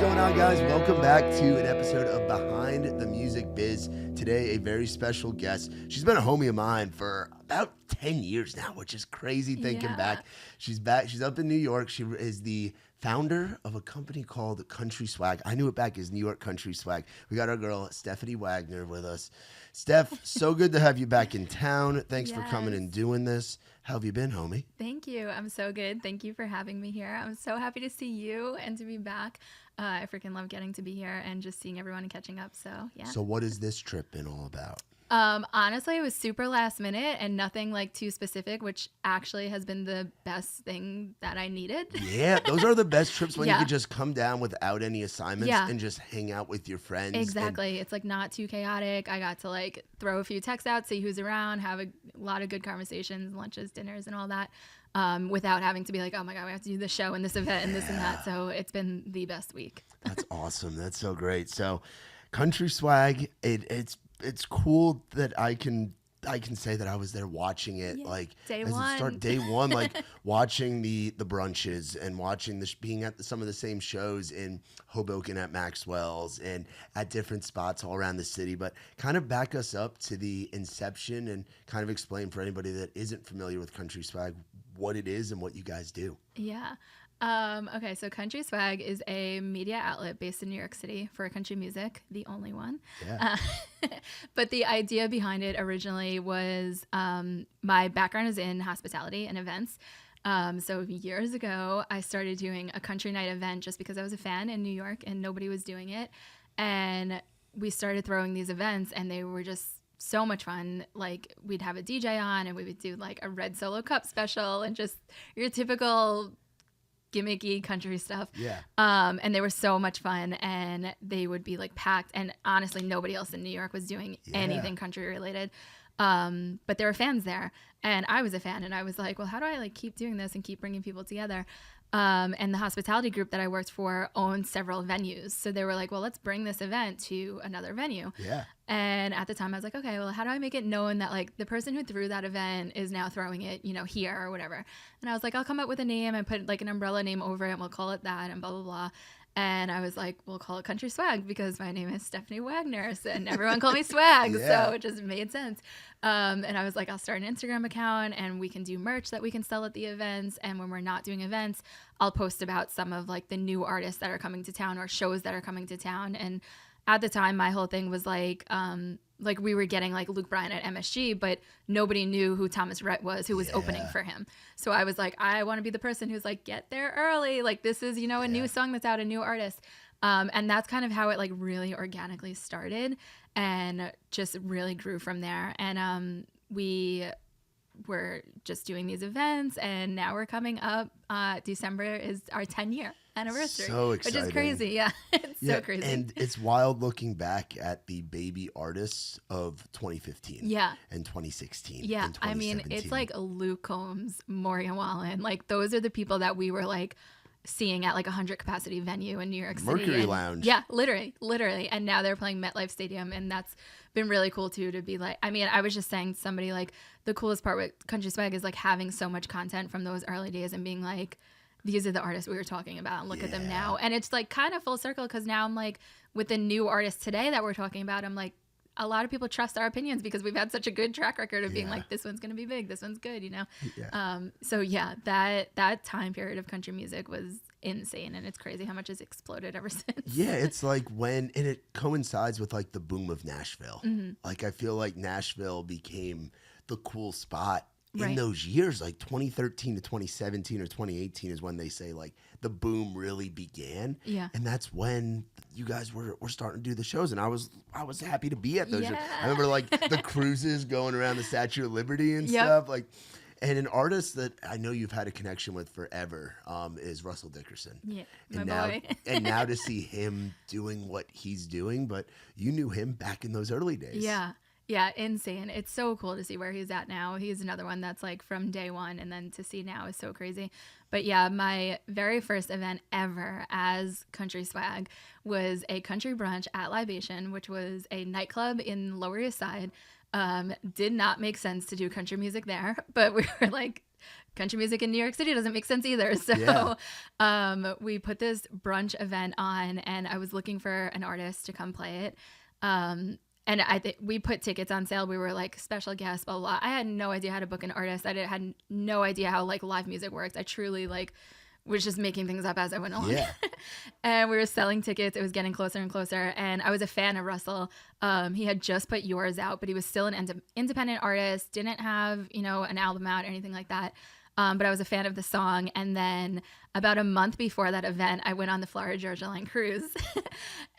going on, guys? Welcome back to an episode of Behind the Music Biz. Today, a very special guest. She's been a homie of mine for about 10 years now, which is crazy thinking back. She's back. She's up in New York. She is the founder of a company called Country Swag. I knew it back as New York Country Swag. We got our girl, Stephanie Wagner, with us. Steph, so good to have you back in town. Thanks for coming and doing this. How have you been, homie? Thank you. I'm so good. Thank you for having me here. I'm so happy to see you and to be back. I freaking love getting to be here and just seeing everyone and catching up. So, yeah. So what has this trip been all about? Honestly, it was super last minute and nothing like too specific, which actually has been the best thing that I needed. Yeah, those are the best trips when you could just come down without any assignments and just hang out with your friends. Exactly. It's like not too chaotic. I got to like throw a few texts out, see who's around, have a lot of good conversations, lunches, dinners, and all that. Without having to be like, oh my God, we have to do this show and this event and this and that. So it's been the best week. That's awesome. That's so great. So Country Swag, it's cool that I can say that I was there watching it, like day one, like watching the brunches and watching being at some of the same shows in Hoboken at Maxwell's and at different spots all around the city. But kind of back us up to the inception and kind of explain for anybody that isn't familiar with Country Swag what it is and what you guys do. Yeah. Okay, so Country Swag is a media outlet based in New York City for country music, the only one. Yeah. But the idea behind it originally was my background is in hospitality and events. So years ago, I started doing a country night event just because I was a fan in New York and nobody was doing it. And we started throwing these events and they were just so much fun. Like we'd have a DJ on and we would do like a red Solo Cup special and just your typical gimmicky country stuff. Yeah. And they were so much fun and they would be like packed. And honestly, nobody else in New York was doing anything country related. But there were fans there and I was a fan and I was like, well, how do I like keep doing this and keep bringing people together? And the hospitality group that I worked for owned several venues. So they were like, well, let's bring this event to another venue. Yeah. And at the time I was like, okay, well, how do I make it known that like the person who threw that event is now throwing it, here or whatever. And I was like, I'll come up with a name and put like an umbrella name over it and we'll call it that and blah, blah, blah. And I was like, we'll call it Country Swag because my name is Stephanie Wagner and everyone called me Swag. So it just made sense. And I was like, I'll start an Instagram account and we can do merch that we can sell at the events. And when we're not doing events, I'll post about some of like the new artists that are coming to town or shows that are coming to town. And at the time, my whole thing was like we were getting like Luke Bryan at MSG, but nobody knew who Thomas Rhett was, who was opening for him. So I was like, I want to be the person who's like, get there early. Like this is, a new song that's out, a new artist. And that's kind of how it like really organically started and just really grew from there. And we were just doing these events and now we're coming up. December is our 10-year anniversary. So exciting. Which is crazy. Yeah. It's so crazy. And it's wild looking back at the baby artists of 2015. Yeah. And 2016. Yeah. And I mean, it's like Luke Combs, Morgan Wallen. Like those are the people that we were like seeing at like 100 capacity venue in New York City. Mercury Lounge. Yeah, literally. And now they're playing MetLife Stadium. And that's been really cool too, to be like, I mean, I was just saying to somebody like the coolest part with Country Swag is like having so much content from those early days and being like, these are the artists we were talking about and look at them now. And it's like kind of full circle because now I'm like with the new artists today that we're talking about, I'm like, a lot of people trust our opinions because we've had such a good track record of being like, this one's going to be big, this one's good, Yeah. So yeah, that time period of country music was insane and it's crazy how much has exploded ever since. Yeah, it's like and it coincides with like the boom of Nashville. Mm-hmm. Like I feel like Nashville became the cool spot in Right. those years, like 2013 to 2017 or 2018 is when they say like the boom really began. Yeah. And that's when you guys were starting to do the shows. And I was happy to be at those shows. I remember like the cruises going around the Statue of Liberty and stuff. Like, and an artist that I know you've had a connection with forever is Russell Dickerson. Yeah, and my boy. And now to see him doing what he's doing, but you knew him back in those early days. Yeah. Yeah, insane. It's so cool to see where he's at now. He's another one that's like from day one, and then to see now is so crazy. But yeah, my very first event ever as Country Swag was a country brunch at Libation, which was a nightclub in Lower East Side. Did not make sense to do country music there, but we were like, country music in New York City doesn't make sense either. So we put this brunch event on, and I was looking for an artist to come play it. And I think we put tickets on sale. We were like special guests, blah, blah, blah. I had no idea how to book an artist. had no idea how like live music works. I truly like was just making things up as I went on. Yeah. And we were selling tickets. It was getting closer and closer. And I was a fan of Russell. He had just put Yours out, but he was still an independent artist, didn't have, an album out or anything like that. But I was a fan of the song. And then about a month before that event, I went on the Florida Georgia Line cruise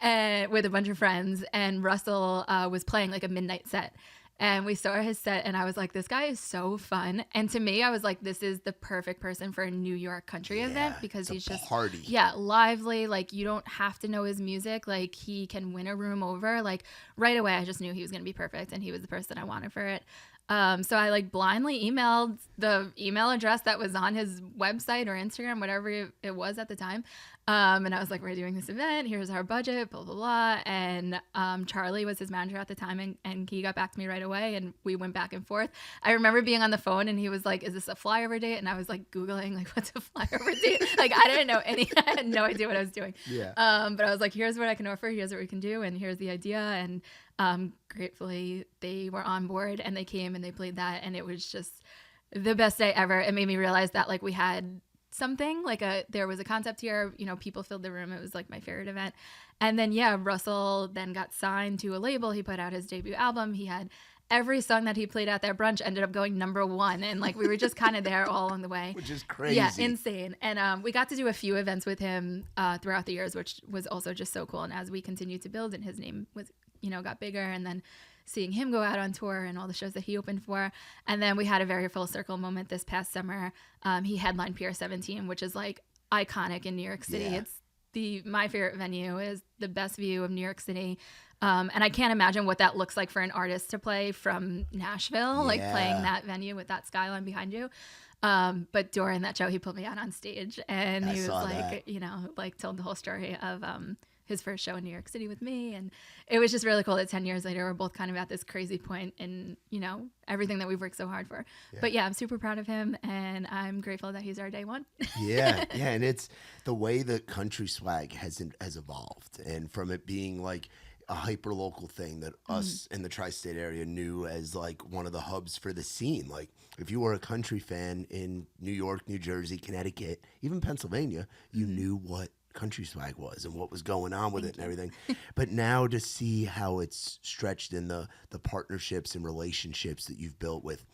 and with a bunch of friends. And Russell was playing like a midnight set. And we saw his set, and I was like, this guy is so fun. And to me, I was like, this is the perfect person for a New York country event, because he's just party. Yeah, lively. Like, you don't have to know his music. Like, he can win a room over. Like, right away, I just knew he was going to be perfect, and he was the person I wanted for it. So I like blindly emailed the email address that was on his website or Instagram, whatever it was at the time. And I was like, we're doing this event. Here's our budget, blah, blah, blah. And Charlie was his manager at the time, and he got back to me right away, and we went back and forth. I remember being on the phone, and he was like, is this a flyover date? And I was like Googling, like, what's a flyover date? Like, I didn't know I had no idea what I was doing. Yeah. But I was like, here's what I can offer. Here's what we can do. And here's the idea. And gratefully they were on board, and they came and they played that, and it was just the best day ever. It made me realize that like we had something, like there was a concept here, people filled the room. It was like my favorite event. And then Russell then got signed to a label. He put out his debut album. He had every song that he played at that brunch ended up going #1, and like we were just kind of there all along the way, which is crazy. Yeah, insane. And we got to do a few events with him throughout the years, which was also just so cool. And as we continued to build, and his name was got bigger, and then seeing him go out on tour and all the shows that he opened for. And then we had a very full circle moment this past summer. He headlined Pier 17, which is like iconic in New York City. Yeah. It's my favorite venue, is the best view of New York City. And I can't imagine what that looks like for an artist to play from Nashville, like playing that venue with that skyline behind you. But during that show, he put me out on stage, and he was like, like told the whole story of his first show in New York City with me. And it was just really cool that 10 years later, we're both kind of at this crazy point in, everything that we've worked so hard for. Yeah. But I'm super proud of him, and I'm grateful that he's our day one. Yeah. And it's the way that country swag has evolved, and from it being like a hyper local thing that us in the tri-state area knew as like one of the hubs for the scene. Like if you were a country fan in New York, New Jersey, Connecticut, even Pennsylvania, you knew what country swag was and what was going on with it and everything. But now to see how it's stretched in the partnerships and relationships that you've built with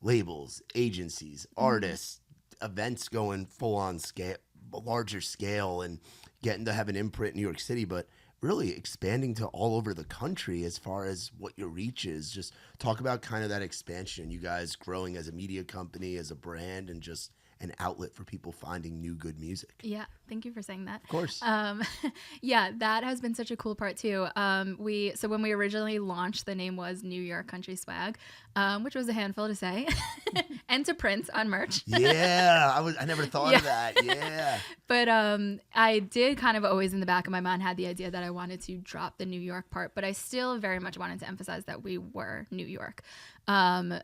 labels, agencies, artists, events going full on scale, larger scale, and getting to have an imprint in New York City, but really expanding to all over the country as far as what your reach is. Just talk about kind of that expansion, you guys growing as a media company, as a brand, and just an outlet for people finding new good music. Yeah, thank you for saying that. Of course. That has been such a cool part too. So when we originally launched, the name was New York Country Swag, which was a handful to say, and to print on merch. Yeah, I never thought of that. Yeah. But I did kind of always in the back of my mind had the idea that I wanted to drop the New York part, but I still very much wanted to emphasize that we were New York.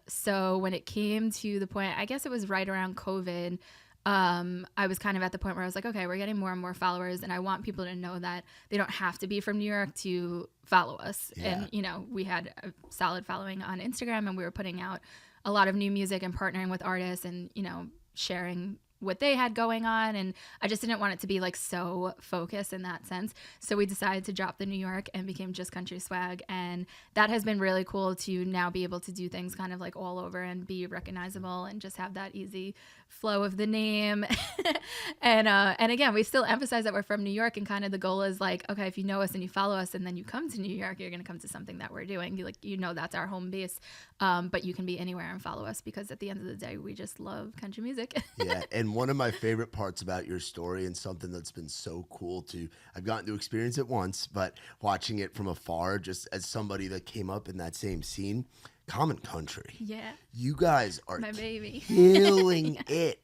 So when it came to the point, I guess it was right around COVID, I was kind of at the point where I was like, okay, we're getting more and more followers, and I want people to know that they don't have to be from New York to follow us. Yeah. And, we had a solid following on Instagram, and we were putting out a lot of new music and partnering with artists and, sharing what they had going on, and I just didn't want it to be like so focused in that sense. So we decided to drop the New York and became just Country Swag, and that has been really cool to now be able to do things kind of like all over and be recognizable and just have that easy flow of the name. And again, we still emphasize that we're from New York, and kind of the goal is like, okay, if you know us and you follow us and then you come to New York, you're going to come to something that we're doing. That's our home base, but you can be anywhere and follow us, because at the end of the day, we just love country music. Yeah, and one of my favorite parts about your story, and something that's been so cool I've gotten to experience it once, but watching it from afar, just as somebody that came up in that same scene, Common Country. Yeah. You guys are my baby. Killing it.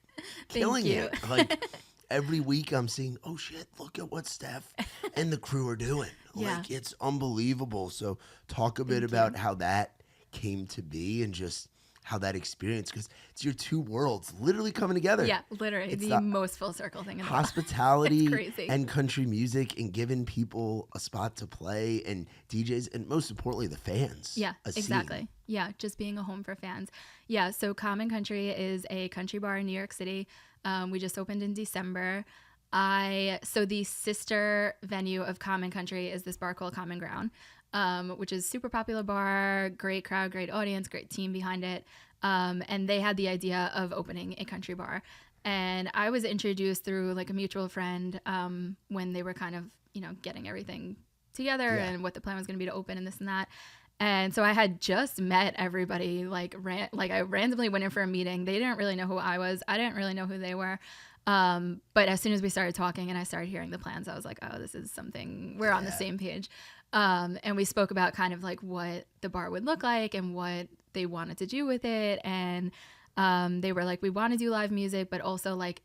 Killing Thank you. It. Like every week I'm seeing, oh shit, look at what Steph and the crew are doing. Yeah. Like it's unbelievable. So talk a bit about how that came to be, and just how that experience, because it's your two worlds literally coming together. Yeah, literally It's the most full circle thing in the world. Hospitality and country music and giving people a spot to play and DJs and most importantly the fans. Yeah, exactly. Yeah, just being a home for fans. Yeah, so Common Country is a country bar in New York City. We just opened in December. So the sister venue of Common Country is this bar called Common Ground, which is super popular bar, great crowd, great audience, great team behind it. And they had the idea of opening a country bar. And I was introduced through like a mutual friend when they were kind of, getting everything together and what the plan was going to be to open and this and that. And so I had just met everybody, I randomly went in for a meeting. They didn't really know who I was. I didn't really know who they were. But as soon as we started talking and I started hearing the plans, I was like, oh, this is something, we're on the same page. And we spoke about kind of like what the bar would look like and what they wanted to do with it. And they were like, we want to do live music, but also like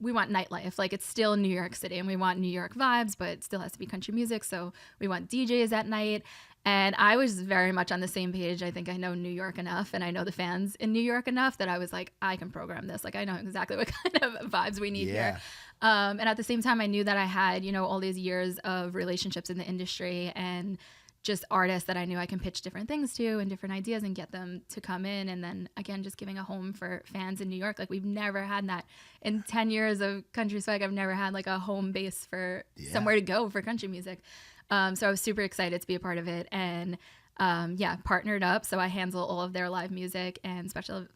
we want nightlife. Like it's still New York City and we want New York vibes, but it still has to be country music. So we want DJs at night. And I was very much on the same page. I think I know New York enough and I know the fans in New York enough that I was like, I can program this. Like I know exactly what kind of vibes we need here. And at the same time, I knew that I had, all these years of relationships in the industry and just artists that I knew I can pitch different things to and different ideas and get them to come in. And then again, just giving a home for fans in New York. Like we've never had that in 10 years of country swag. I've never had like a home base for somewhere to go for country music. So I was super excited to be a part of it and partnered up. So I handle all of their live music and special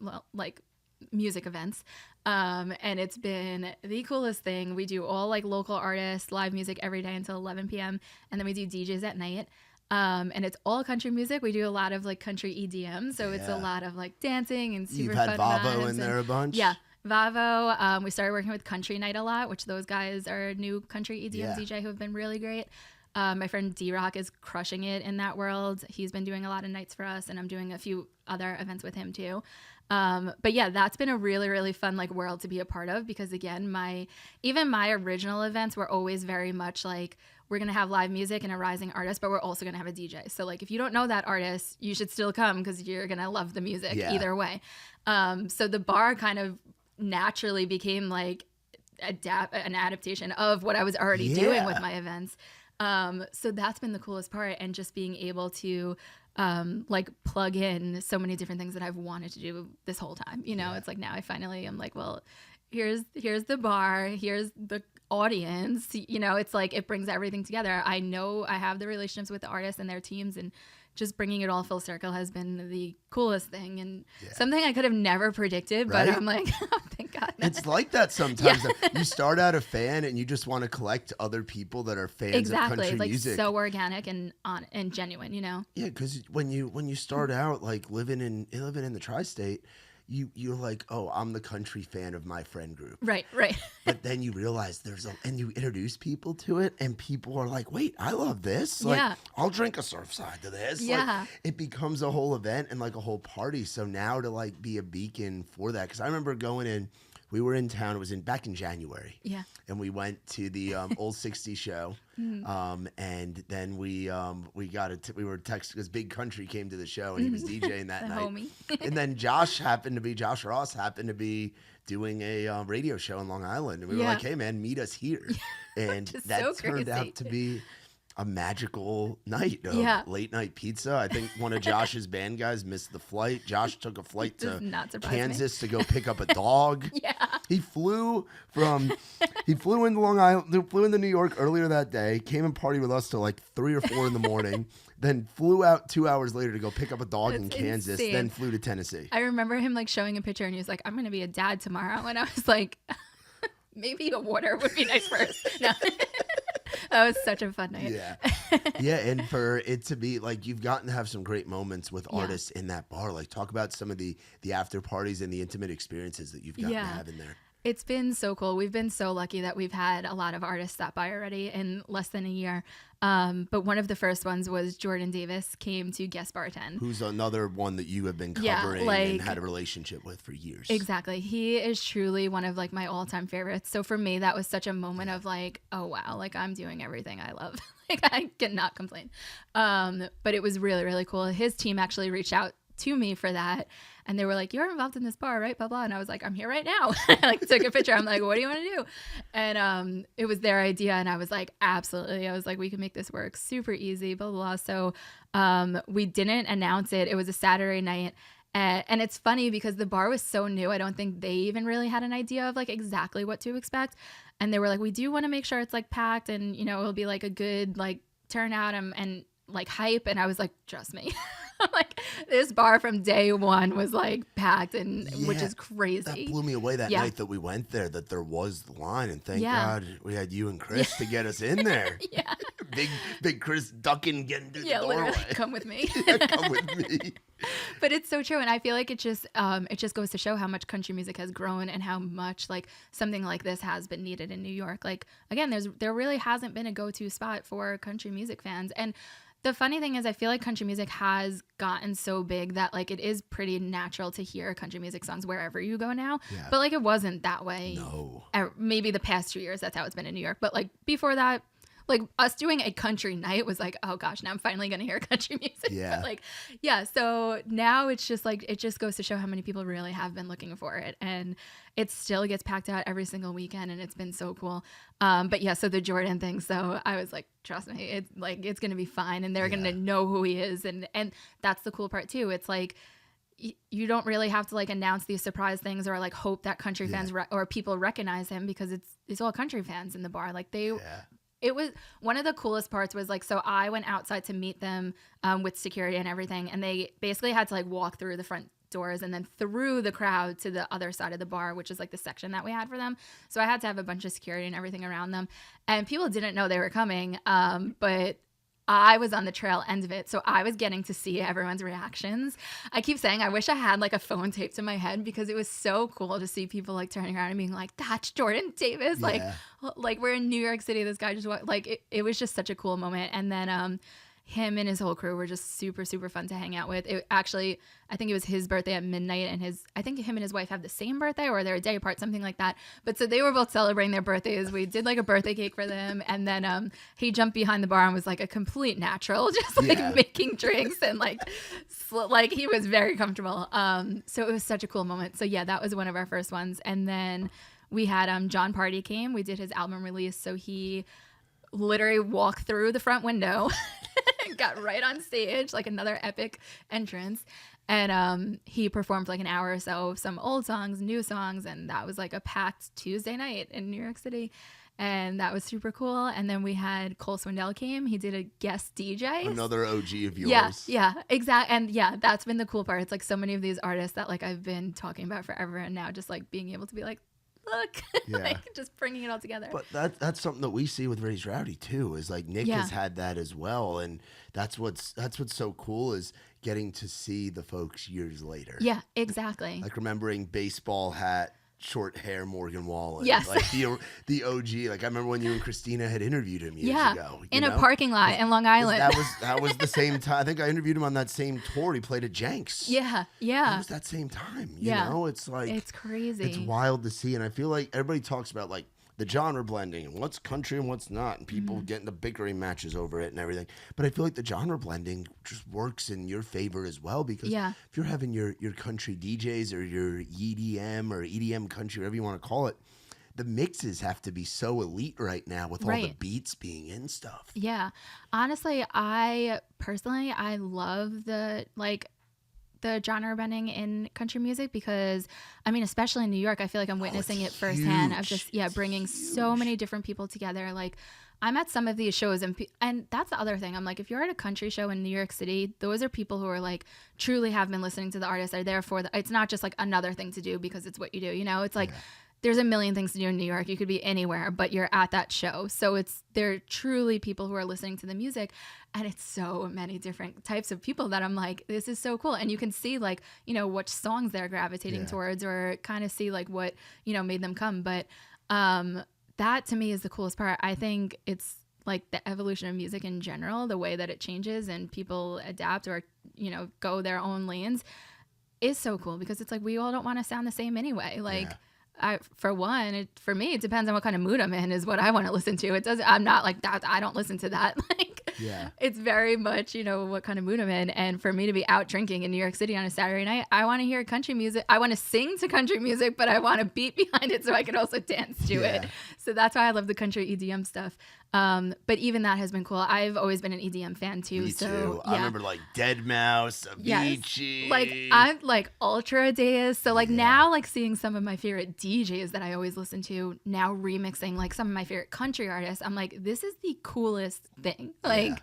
music events. And it's been the coolest thing. We do all like local artists, live music every day until 11 p.m. And then we do DJs at night. And it's all country music. We do a lot of like country EDM. So it's a lot of like dancing and super fun. You've had Vavo in there a bunch? Yeah. Vavo. We started working with Country Night a lot, which those guys are a new country EDM DJ who have been really great. My friend D-Rock is crushing it in that world. He's been doing a lot of nights for us, and I'm doing a few other events with him too. But yeah, that's been a really, really fun like world to be a part of because again, my original events were always very much like we're going to have live music and a rising artist, but we're also going to have a DJ. So like if you don't know that artist, you should still come because you're going to love the music either way. So the bar kind of naturally became like an adaptation of what I was already doing with my events. So that's been the coolest part, and just being able to like plug in so many different things that I've wanted to do this whole time. It's like now I finally am like, well, here's the bar, here's the audience. It's like it brings everything together. I know I have the relationships with the artists and their teams, and just bringing it all full circle has been the coolest thing and something I could have never predicted, but I'm like, oh, thank God. It's like that sometimes. You start out a fan and you just want to collect other people that are fans of country music. So organic and genuine, Yeah, because when you start out like living in the tri-state, you're like, oh, I'm the country fan of my friend group. Right. But then you realize and you introduce people to it, and people are like, wait, I love this. Like, I'll drink a Surfside to this. Yeah. Like, it becomes a whole event and like a whole party. So now to like be a beacon for that, because I remember going in, we were in town. It was back in January. Yeah. And we went to the Old 60 show. And then we were texting because Big Country came to the show and he was DJing that night. Homie. And then Josh Ross happened to be doing a radio show in Long Island. And we were like, hey man, meet us here. And that turned out to be a magical night of late night pizza. I think one of Josh's band guys missed the flight. Josh took a flight to Kansas to go pick up a dog. He flew into Long Island, flew into New York earlier that day, came and partied with us till like 3 or 4 in the morning, then flew out 2 hours later to go pick up a dog in Kansas, then flew to Tennessee. I remember him like showing a picture and he was like, I'm going to be a dad tomorrow. And I was like, maybe a water would be nice first. No. That was such a fun night. Yeah, and for it to be like you've gotten to have some great moments with artists in that bar. Like talk about some of the after parties and the intimate experiences that you've gotten to have in there. It's been so cool. We've been so lucky that we've had a lot of artists stop by already in less than a year. But one of the first ones was Jordan Davis came to guest bartend. Who's another one that you have been covering and had a relationship with for years. Exactly. He is truly one of like my all-time favorites. So for me, that was such a moment of like, oh wow, like I'm doing everything I love. Like I cannot complain. But it was really, really cool. His team actually reached out to me for that. And they were like, you're involved in this bar, right? Blah, blah. And I was like, I'm here right now. I like took a picture. I'm like, what do you want to do? And it was their idea. And I was like, absolutely. I was like, we can make this work super easy, blah, blah, blah. So we didn't announce it. It was a Saturday night. And it's funny because the bar was so new. I don't think they even really had an idea of like exactly what to expect. And they were like, we do want to make sure it's like packed and, you know, it'll be like a good like turnout and like hype. And I was like, trust me. I'm like, this bar from day one was like packed, and which is crazy. That blew me away that night that we went there, that there was the line, and thank God we had you and Chris to get us in there. Big Chris ducking, getting through the doorway. Come with me. Come with me. But it's so true, and I feel like it just goes to show how much country music has grown and how much like something like this has been needed in New York. Like again, there really hasn't been a go-to spot for country music fans. And the funny thing is, I feel like country music has gotten so big that like it is pretty natural to hear country music songs wherever you go now. Yeah. But like it wasn't that way. No. Maybe the past 2 years, that's how it's been in New York. But like before that, like us doing a country night was like, oh gosh, now I'm finally going to hear country music. Yeah. But like, yeah. So now it's just like, it just goes to show how many people really have been looking for it. And it still gets packed out every single weekend. And it's been so cool. But yeah, so the Jordan thing. So I was like, trust me, it's like, it's going to be fine. And they're going to know who he is. And that's the cool part too. It's like, you don't really have to like announce these surprise things or like hope that country fans or people recognize him, because it's all country fans in the bar. Like it was one of the coolest parts was like, so I went outside to meet them with security and everything. And they basically had to like walk through the front doors and then through the crowd to the other side of the bar, which is like the section that we had for them. So I had to have a bunch of security and everything around them. And people didn't know they were coming. But I was on the trail end of it, so I was getting to see everyone's reactions. I keep saying I wish I had like a phone taped to my head, because it was so cool to see people like turning around and being like, that's Jordan Davis. Like we're in New York City. This guy just like it was just such a cool moment. And then him and his whole crew were just super, super fun to hang out with. It actually, I think it was his birthday at midnight, and I think him and his wife have the same birthday, or they're a day apart, something like that. But so they were both celebrating their birthdays. We did like a birthday cake for them. And then he jumped behind the bar and was like a complete natural, just like making drinks and like he was very comfortable. So it was such a cool moment. So yeah, that was one of our first ones. And then we had John Party came. We did his album release. So he literally walked through the front window got right on stage, like another epic entrance. And he performed like an hour or so of some old songs, new songs, and that was like a packed Tuesday night in New York City. And that was super cool. And then we had Cole Swindell came. He did a guest DJ. Another OG of yours. Yeah, exactly. And yeah, that's been the cool part. It's like so many of these artists that like I've been talking about forever, and now just like being able to be like, look, like just bringing it all together. But that's something that we see with Raised Rowdy too, is like Nick has had that as well. And that's what's so cool, is getting to see the folks years later. Yeah, exactly. Like remembering baseball hat, short hair Morgan Wallen. Yes. Like the OG. Like I remember when you and Christina had interviewed him years ago. In a parking lot in Long Island. That was the same time. I think I interviewed him on that same tour. He played at Jenks. Yeah. It was that same time. You know? It's like it's crazy. It's wild to see. And I feel like everybody talks about like the genre blending and what's country and what's not, and people getting the bickering matches over it and everything. But I feel like the genre blending just works in your favor as well, because if you're having your country DJs or your EDM or EDM country, whatever you want to call it, the mixes have to be so elite right now with all the beats being in stuff. Yeah. Honestly, I love the genre bending in country music, because I mean, especially in New York, I feel like I'm witnessing it firsthand of just bringing so many different people together. Like I'm at some of these shows, and that's the other thing. I'm like, if you're at a country show in New York City, those are people who are like truly have been listening to the artist, are there for it's not just like another thing to do because it's what you do, you know? It's like there's a million things to do in New York. You could be anywhere, but you're at that show. So they're truly people who are listening to the music, and it's so many different types of people that I'm like, this is so cool. And you can see like, you know, which songs they're gravitating towards, or kind of see like what, you know, made them come. But that to me is the coolest part. I think it's like the evolution of music in general, the way that it changes and people adapt or, you know, go their own lanes is so cool, because it's like we all don't want to sound the same anyway. Like for me, it depends on what kind of mood I'm in is what I want to listen to. I'm not like that. I don't listen to that. Like Yeah. It's very much, what kind of mood I'm in. And for me to be out drinking in New York City on a Saturday night, I want to hear country music. I want to sing to country music, but I want to beat behind it so I can also dance to it. So that's why I love the country EDM stuff. But even that has been cool. I've always been an EDM fan too. Me so too. yeah. I remember like Dead Mouse, Avicii. Yes. Like I'm like ultra deist. So like now like seeing some of my favorite DJs that I always listen to now remixing like some of my favorite country artists. I'm like, this is the coolest thing. Like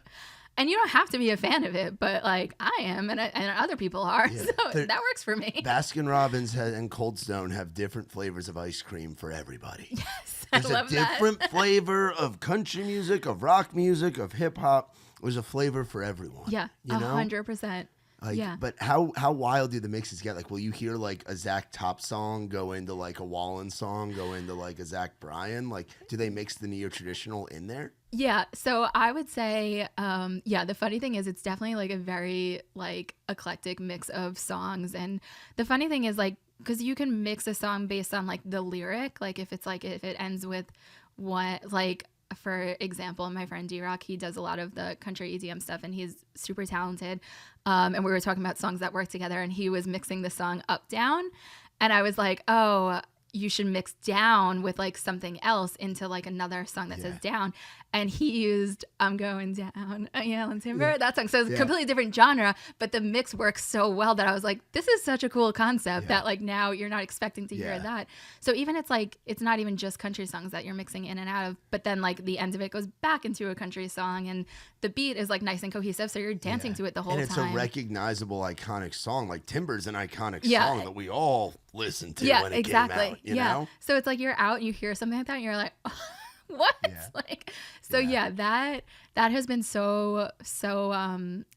and you don't have to be a fan of it, but like I am and other people are. Yeah. So that works for me. Baskin Robbins and Cold Stone have different flavors of ice cream for everybody. Yes. There's a different flavor of country music, of rock music, of hip hop. There's a flavor for everyone. Yeah, 100%. Like, but how wild do the mixes get? Like, will you hear like a Zach Top song go into like a Wallen song, go into like a Zach Bryan? Like, do they mix the neo-traditional in there? Yeah, so I would say, the funny thing is it's definitely like a very like eclectic mix of songs. And the funny thing is like, because you can mix a song based on like the lyric, like if it ends with what, like for example, my friend D-Rock, he does a lot of the country EDM stuff and he's super talented. And we were talking about songs that work together and he was mixing the song up, down. And I was like, oh, you should mix down with like something else into like another song that says down. And he used I'm Going Down, that song. So it's a completely different genre, but the mix works so well that I was like, this is such a cool concept that like now you're not expecting to hear that. So even it's like, it's not even just country songs that you're mixing in and out of, but then like the end of it goes back into a country song and the beat is like nice and cohesive. So you're dancing to it the whole time. And it's a recognizable, iconic song. Like Timber's an iconic song that we all listen to when it came out, you know? So it's like you're out and you hear something like that and you're like, oh, what? Like, so that has been so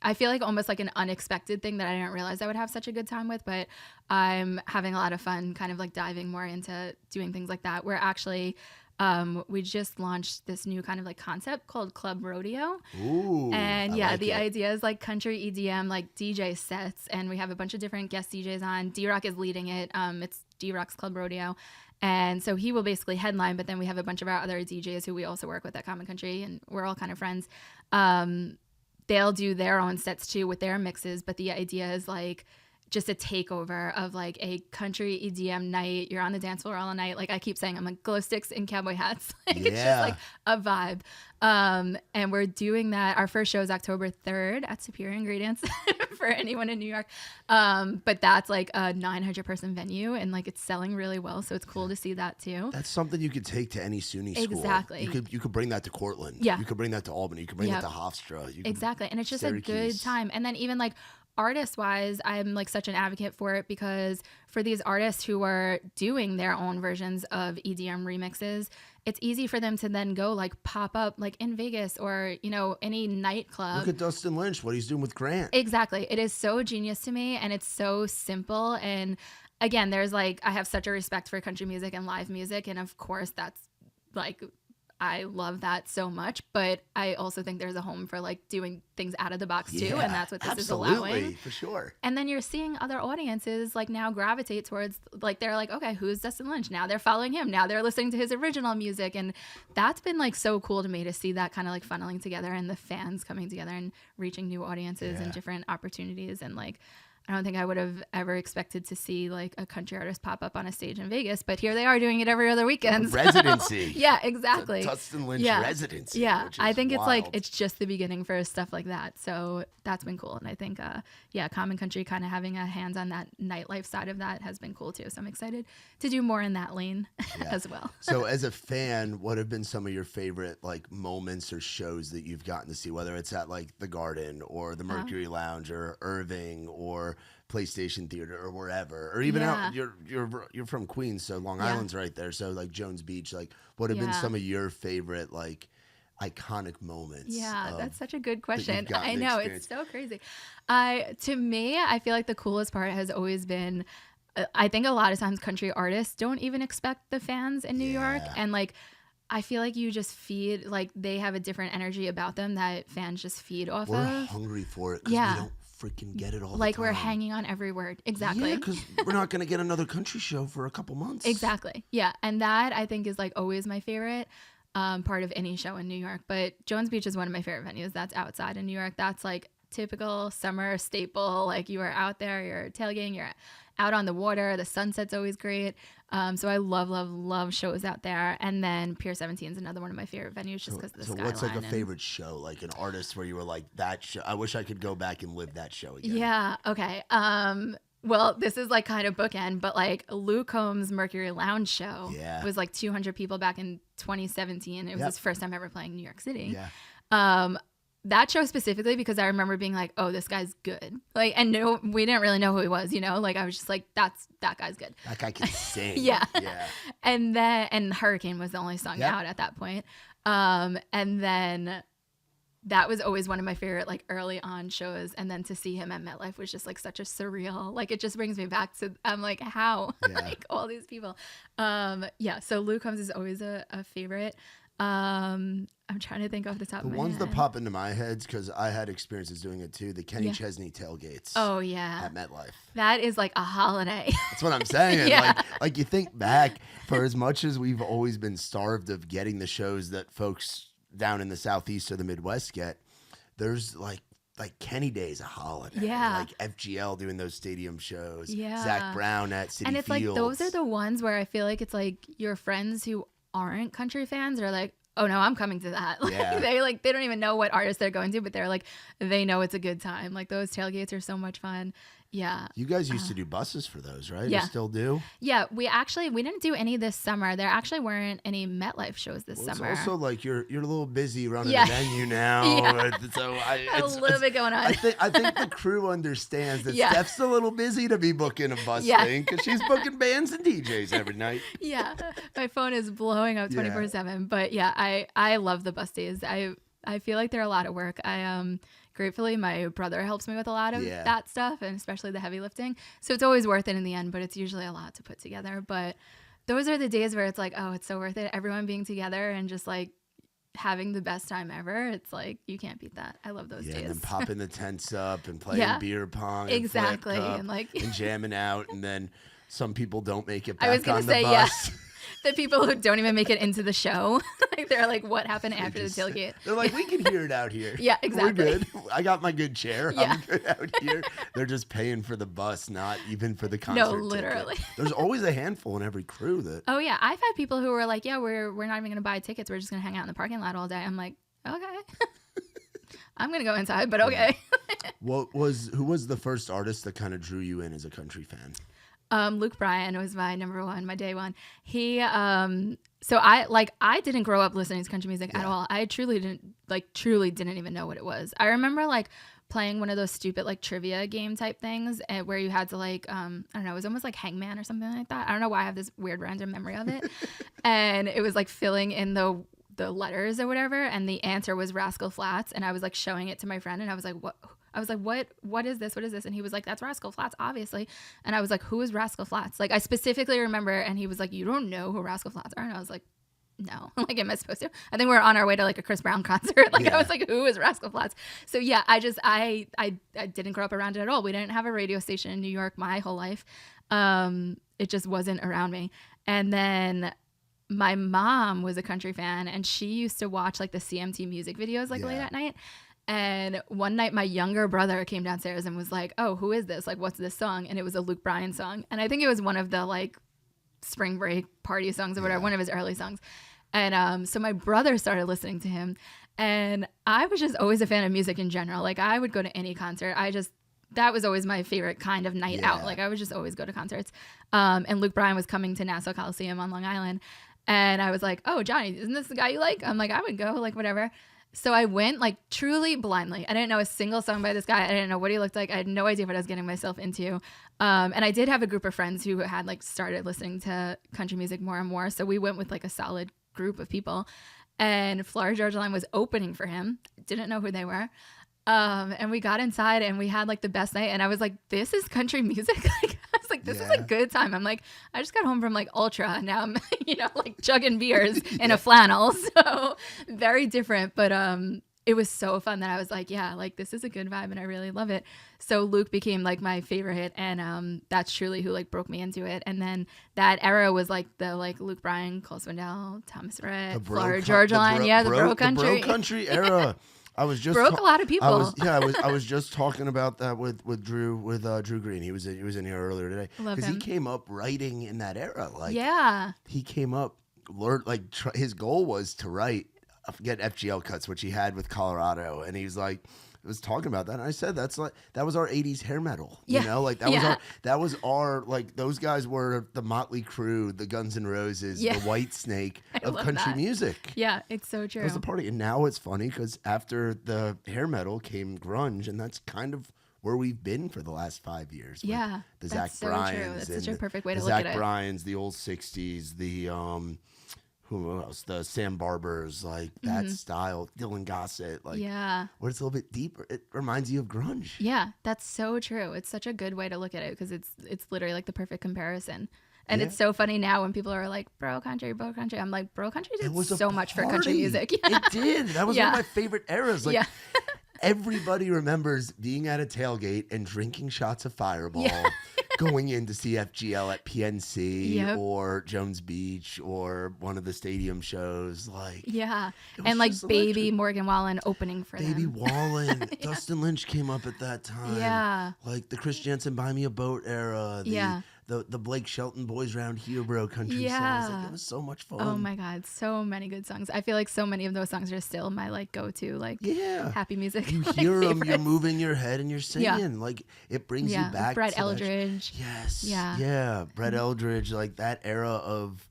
I feel like almost like an unexpected thing that I didn't realize I would have such a good time with, but I'm having a lot of fun kind of like diving more into doing things like that. We're actually we just launched this new kind of like concept called Club Rodeo. Ooh, and the idea is like country EDM, like DJ sets. And we have a bunch of different guest DJs on. D-Rock is leading it. It's D-Rock's Club Rodeo. And so he will basically headline, but then we have a bunch of our other DJs who we also work with at Common Country and we're all kind of friends. They'll do their own sets too with their mixes. But the idea is like, just a takeover of like a country EDM night. You're on the dance floor all night. Like I keep saying, I'm like glow sticks and cowboy hats. Like it's just like a vibe. And we're doing that. Our first show is October 3rd at Superior Ingredients for anyone in New York. But that's like a 900 person venue and like it's selling really well. So it's cool to see that too. That's something you could take to any SUNY school. Exactly. You could bring that to Cortland. Yeah. You could bring that to Albany. You could bring that to Hofstra. Exactly. And it's just Syracuse. a good time. And then even like artist wise, I'm like such an advocate for it because for these artists who are doing their own versions of EDM remixes, it's easy for them to then go like pop up like in Vegas or, any nightclub. Look at Dustin Lynch, what he's doing with Grant. Exactly. It is so genius to me and it's so simple. And again, there's like, I have such a respect for country music and live music. And of course that's like, I love that so much, but I also think there's a home for like doing things out of the box too, and that's what this is allowing. For sure. And then you're seeing other audiences like now gravitate towards like they're like, okay, who's Dustin Lynch? Now they're following him. Now they're listening to his original music, and that's been like so cool to me to see that kind of like funneling together and the fans coming together and reaching new audiences and different opportunities and like. I don't think I would have ever expected to see like a country artist pop up on a stage in Vegas, but here they are doing it every other weekend. Residency. Yeah, exactly. Dustin Lynch residency. Yeah, I think wild. It's like it's just the beginning for stuff like that. So that's been cool, and I think Common Country kind of having a hands on that nightlife side of that has been cool too. So I'm excited to do more in that lane as well. So as a fan, what have been some of your favorite like moments or shows that you've gotten to see, whether it's at like the Garden or the Mercury Lounge or Irving or PlayStation Theater or wherever, or even out you're from Queens, so Long Island's right there, so like Jones Beach, like what have been some of your favorite like iconic moments? That's such a good question. I know, it's so crazy. To me, I feel like the coolest part has always been I think a lot of times country artists don't even expect the fans in New York, and like I feel like you just feed, like they have a different energy about them that fans just feed off of. We're hungry for it because we don't freaking get it all like the time. We're hanging on every word. Exactly. Yeah, because we're not going to get another country show for a couple months. Exactly. Yeah. And that I think is like always my favorite. part of any show in New York. But Jones Beach is one of my favorite venues. That's outside in New York. That's like typical summer staple. Like you are out there, you're tailgating, you're out on the water. The sunset's always great. So I love shows out there. And then Pier 17 is another one of my favorite venues just because of the skyline. So what's like a favorite show, like an artist where you were like, that show, I wish I could go back and live that show again? Yeah. Okay. Well, this is like kind of bookend, but like Luke Combs' Mercury Lounge show was like 200 people back in 2017. It was his first time ever playing New York City. Yeah. That show specifically because I remember being like, oh, this guy's good. Like, and no, we didn't really know who he was, you know? Like, I was just like, that guy's good. That guy can sing. Yeah. And Hurricane was the only song out at that point. And then that was always one of my favorite, like, early on shows. And then to see him at MetLife was just, like, such a surreal, like, it just brings me back to, I'm like, how? Like, all these people. So Luke Combs is always a favorite. I'm trying to think off the top of my head. The ones that pop into my head, because I had experiences doing it too, the Kenny Chesney tailgates. Oh, yeah. At MetLife. That is like a holiday. That's what I'm saying. Like you think back, for as much as we've always been starved of getting the shows that folks down in the Southeast or the Midwest get, there's like Kenny Day's a holiday. Yeah. Like FGL doing those stadium shows. Yeah. Zach Brown at City Fields. And it's like, those are the ones where I feel like it's like your friends who aren't country fans are like, oh no, I'm coming to that. Like they don't even know what artist they're going to, but they're like, they know it's a good time. Like those tailgates are so much fun. Yeah. You guys used to do buses for those, right? Yeah. You still do? Yeah. We didn't do any this summer. There actually weren't any MetLife shows this summer. It's also like you're a little busy running the venue now. So it's a little bit going on. I think the crew understands that Steph's a little busy to be booking a bus thing because she's booking bands and DJs every night. Yeah. My phone is blowing up 24/7. But I love the bus days. I feel like they're a lot of work. Gratefully, my brother helps me with a lot of that stuff, and especially the heavy lifting. So it's always worth it in the end, but it's usually a lot to put together. But those are the days where it's like, oh, it's so worth it. Everyone being together and just like having the best time ever. It's like, you can't beat that. I love those days. And then popping the tents up and playing beer pong. Exactly. And jamming out. And then some people don't make it back on the bus. The people who don't even make it into the show, like they're like, what happened after the tailgate? They're like, we can hear it out here. Yeah, exactly. We're good. I got my good chair. Yeah. I'm good out here. They're just paying for the bus, not even for the concert. No, literally. Ticket. There's always a handful in every crew that. Oh yeah, I've had people who were like, yeah, we're not even gonna buy tickets. We're just gonna hang out in the parking lot all day. I'm like, okay. I'm gonna go inside, but okay. Who was the first artist that kind of drew you in as a country fan? Luke Bryan was my number one, my day one. He, so I didn't grow up listening to country music at all. I truly didn't even know what it was. I remember like playing one of those stupid like trivia game type things where you had to like, I don't know, it was almost like Hangman or something like that. I don't know why I have this weird random memory of it. And it was like filling in the letters or whatever. And the answer was Rascal Flatts. And I was like showing it to my friend and I was like, what? I was like, what is this? What is this? And he was like, that's Rascal Flatts, obviously. And I was like, who is Rascal Flatts? Like, I specifically remember, and he was like, you don't know who Rascal Flatts are? And I was like, no. Like, am I supposed to? I think we were on our way to like a Chris Brown concert. Like, I was like, who is Rascal Flatts? So yeah, I didn't grow up around it at all. We didn't have a radio station in New York my whole life. It just wasn't around me. And then my mom was a country fan, and she used to watch like the CMT music videos like late at night. And one night my younger brother came downstairs and was like, oh, who is this? Like, what's this song? And it was a Luke Bryan song. And I think it was one of the like spring break party songs or whatever, one of his early songs. And so my brother started listening to him. And I was just always a fan of music in general. Like I would go to any concert. That was always my favorite kind of night out. Like I would just always go to concerts. And Luke Bryan was coming to Nassau Coliseum on Long Island. And I was like, oh, Johnny, isn't this the guy you like? I'm like, I would go, like whatever. So I went like truly blindly. I didn't know a single song by this guy. I didn't know what he looked like. I had no idea what I was getting myself into. And I did have a group of friends who had like started listening to country music more and more. So we went with like a solid group of people. And Florida Georgia Line was opening for him. Didn't know who they were. And we got inside and we had like the best night. And I was like, this is country music. Like, I was like, this is a good time. I'm like, I just got home from like Ultra and now I'm, like chugging beers in a flannel. So very different. But it was so fun that I was like, yeah, like this is a good vibe and I really love it. So Luke became like my favorite hit, and that's truly who like broke me into it. And then that era was like the like Luke Bryan, Cole Swindell, Thomas Rhett, Florida Georgia Line, the bro country, the bro country era. I was just broke a lot of people. I was just talking about that with Drew Green. He was in here earlier today because he came up writing in that era. Like he came up his goal was to write. I forget FGL cuts, which he had with Colorado, and he's like, was talking about that, and I said that was our '80s hair metal, you know, like that was our like those guys were the Motley Crue, the Guns N' Roses, the White Snake of country music. Yeah, it's so true. It was the party, and now it's funny because after the hair metal came grunge, and that's kind of where we've been for the last 5 years. Yeah, the Zach Bryans, that's such a perfect way to look at it. Zach Bryans, the old '60s, the who else? The Sam Barbers, like that style, Dylan Gossett, like where it's a little bit deeper. It reminds you of grunge. Yeah, that's so true. It's such a good way to look at it because it's literally like the perfect comparison. And it's so funny now when people are like, bro country. I'm like, bro country did so much for country music. It did. That was one of my favorite eras. Like everybody remembers being at a tailgate and drinking shots of Fireball. Going in to see FGL at PNC or Jones Beach or one of the stadium shows, like and like Baby Morgan Wallen opening for Baby them. Wallen, Dustin Lynch came up at that time. Like the Chris Jensen Buy Me a Boat era. The Blake Shelton Boys Round Here Bro country songs. Like, it was so much fun. Oh my God, so many good songs. I feel like so many of those songs are still my like go-to like happy music. You hear them, you're moving your head and you're singing. Like it brings you back. Brett to Eldridge. Yes. Yeah. Brett Eldridge, like that era of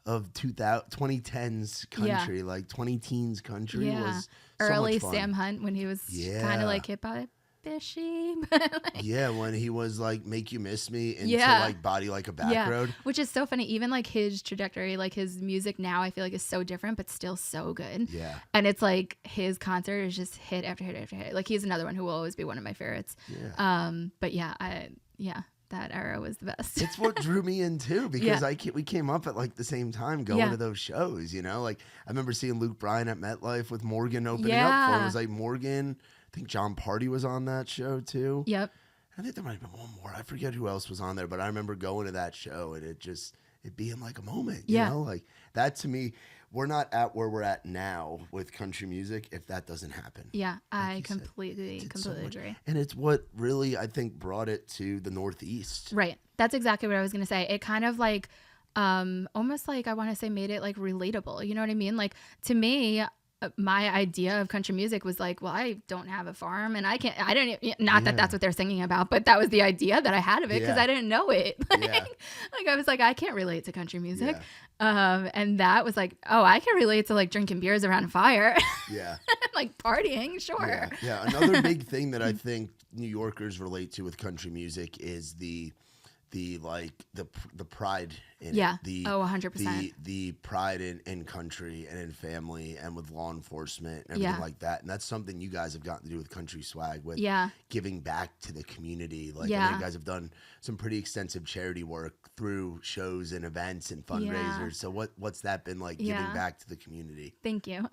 2010s country, like 20-teens country was so early much fun. Sam Hunt when he was kind of like hip hop. When he was like Make You Miss Me into like Body Like a Back Road, which is so funny. Even like his trajectory, like his music now I feel like is so different but still so good. And it's like his concert is just hit after hit after hit. Like he's another one who will always be one of my favorites. But that era was the best. It's what drew me in too, because we came up at like the same time going to those shows, you know, like I remember seeing Luke Bryan at MetLife with Morgan opening up for him. It was like Morgan, I think John Party was on that show too. I think there might have been one more. I forget who else was on there, but I remember going to that show and it being like a moment, you know, like that to me. We're not at where we're at now with country music if that doesn't happen. Yeah, I completely agree. And it's what really, I think, brought it to the Northeast. Right. That's exactly what I was going to say. It kind of like, almost like I want to say made it like relatable. You know what I mean? Like to me, my idea of country music was like, well, I don't have a farm and I don't that that's what they're singing about, but that was the idea that I had of it because I didn't know it. Like I was like, I can't relate to country music. And that was like, oh, I can relate to like drinking beers around a fire. Like partying, sure. Yeah. Another big thing that I think New Yorkers relate to with country music is the pride in it. 100%. The pride in country and in family and with law enforcement and everything like that. And that's something you guys have gotten to do with Country Swag, with giving back to the community. Like I know you guys have done some pretty extensive charity work through shows and events and fundraisers. So what's that been like, giving back to the community? Thank you.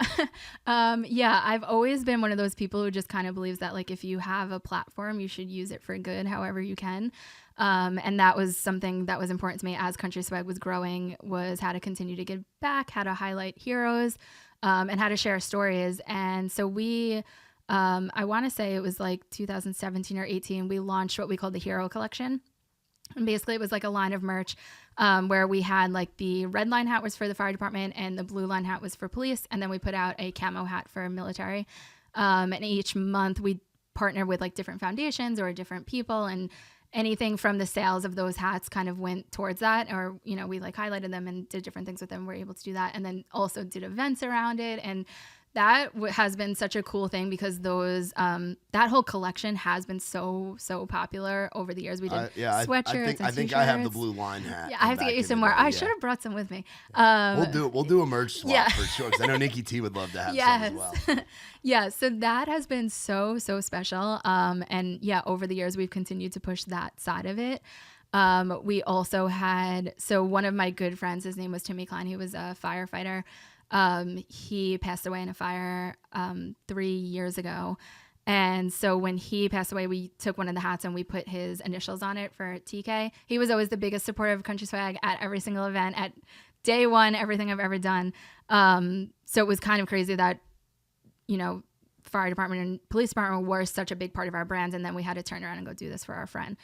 I've always been one of those people who just kind of believes that like if you have a platform, you should use it for good however you can. And that was something that was important to me as Country Swag was growing, was how to continue to give back, how to highlight heroes, and how to share stories. And so we, I want to say it was like 2017 or 18, we launched what we called the Hero Collection. And basically it was like a line of merch where we had like the red line hat was for the fire department and the blue line hat was for police. And then we put out a camo hat for military. And each month we partner with like different foundations or different people, and anything from the sales of those hats kind of went towards that, or, you know, we like highlighted them and did different things with them. We're able to do that. And then also did events around it. And that has been such a cool thing because those, that whole collection has been so popular over the years. We did sweatshirts I think I have the blue line hat. Yeah, I have to get you some more. I should have brought some with me. We'll do a merch swap for sure, because I know Nikki T would love to have some as well. So that has been so special. And over the years we've continued to push that side of it. We also had, so one of my good friends, his name was Timmy Klein. He was a firefighter. He passed away in a fire 3 years ago. And so when he passed away, we took one of the hats and we put his initials on it for TK. He was always the biggest supporter of Country Swag at every single event, at day one, everything I've ever done. So it was kind of crazy that, you know, fire department and police department were such a big part of our brand. And then we had to turn around and go do this for our friend,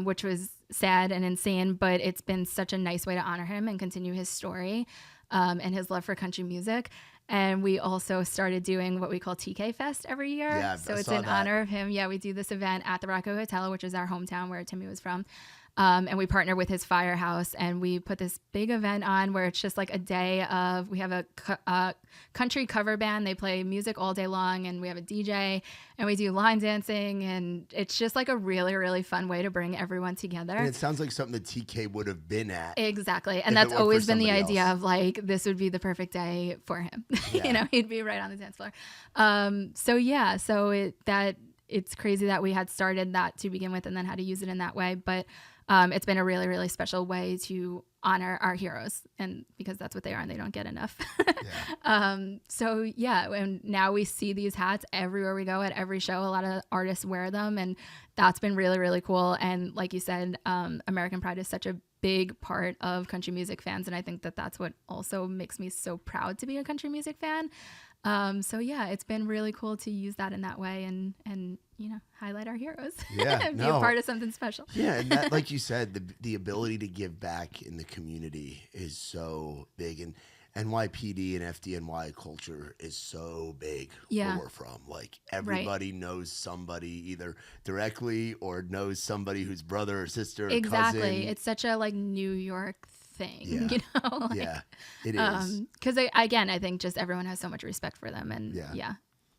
which was sad and insane. But it's been such a nice way to honor him and continue his story and his love for country music. And we also started doing what we call TK Fest every year. Yeah, so I it's saw in that. honor of him. Yeah, we do this event at the Rocco Hotel, which is our hometown where Timmy was from. And we partner with his firehouse, and we put this big event on where it's just like a day of, we have a country cover band. They play music all day long, and we have a DJ, and we do line dancing, and it's just like a really, really fun way to bring everyone together. And it sounds like something that TK would have been at. Exactly. And if that's it weren't always for been the somebody idea else. of like, this would be the perfect day for him. Yeah. You know, he'd be right on the dance floor. It's crazy that we had started that to begin with and then had to use it in that way. But it's been a really, really special way to honor our heroes, and because that's what they are and they don't get enough. And now we see these hats everywhere we go, at every show. A lot of artists wear them, and that's been really, really cool. And like you said, American Pride is such a big part of country music fans, and I think that that's what also makes me so proud to be a country music fan. It's been really cool to use that in that way and you know, highlight our heroes. Yeah, be a part of something special. Yeah, and that, like you said, the ability to give back in the community is so big, and NYPD and FDNY culture is so big where we're from. Like, everybody knows somebody either directly or knows somebody whose brother or sister or Exactly. cousin. It's such a like New York thing, Yeah. you know? Like, Yeah, it is. Because I think just everyone has so much respect for them, and Yeah.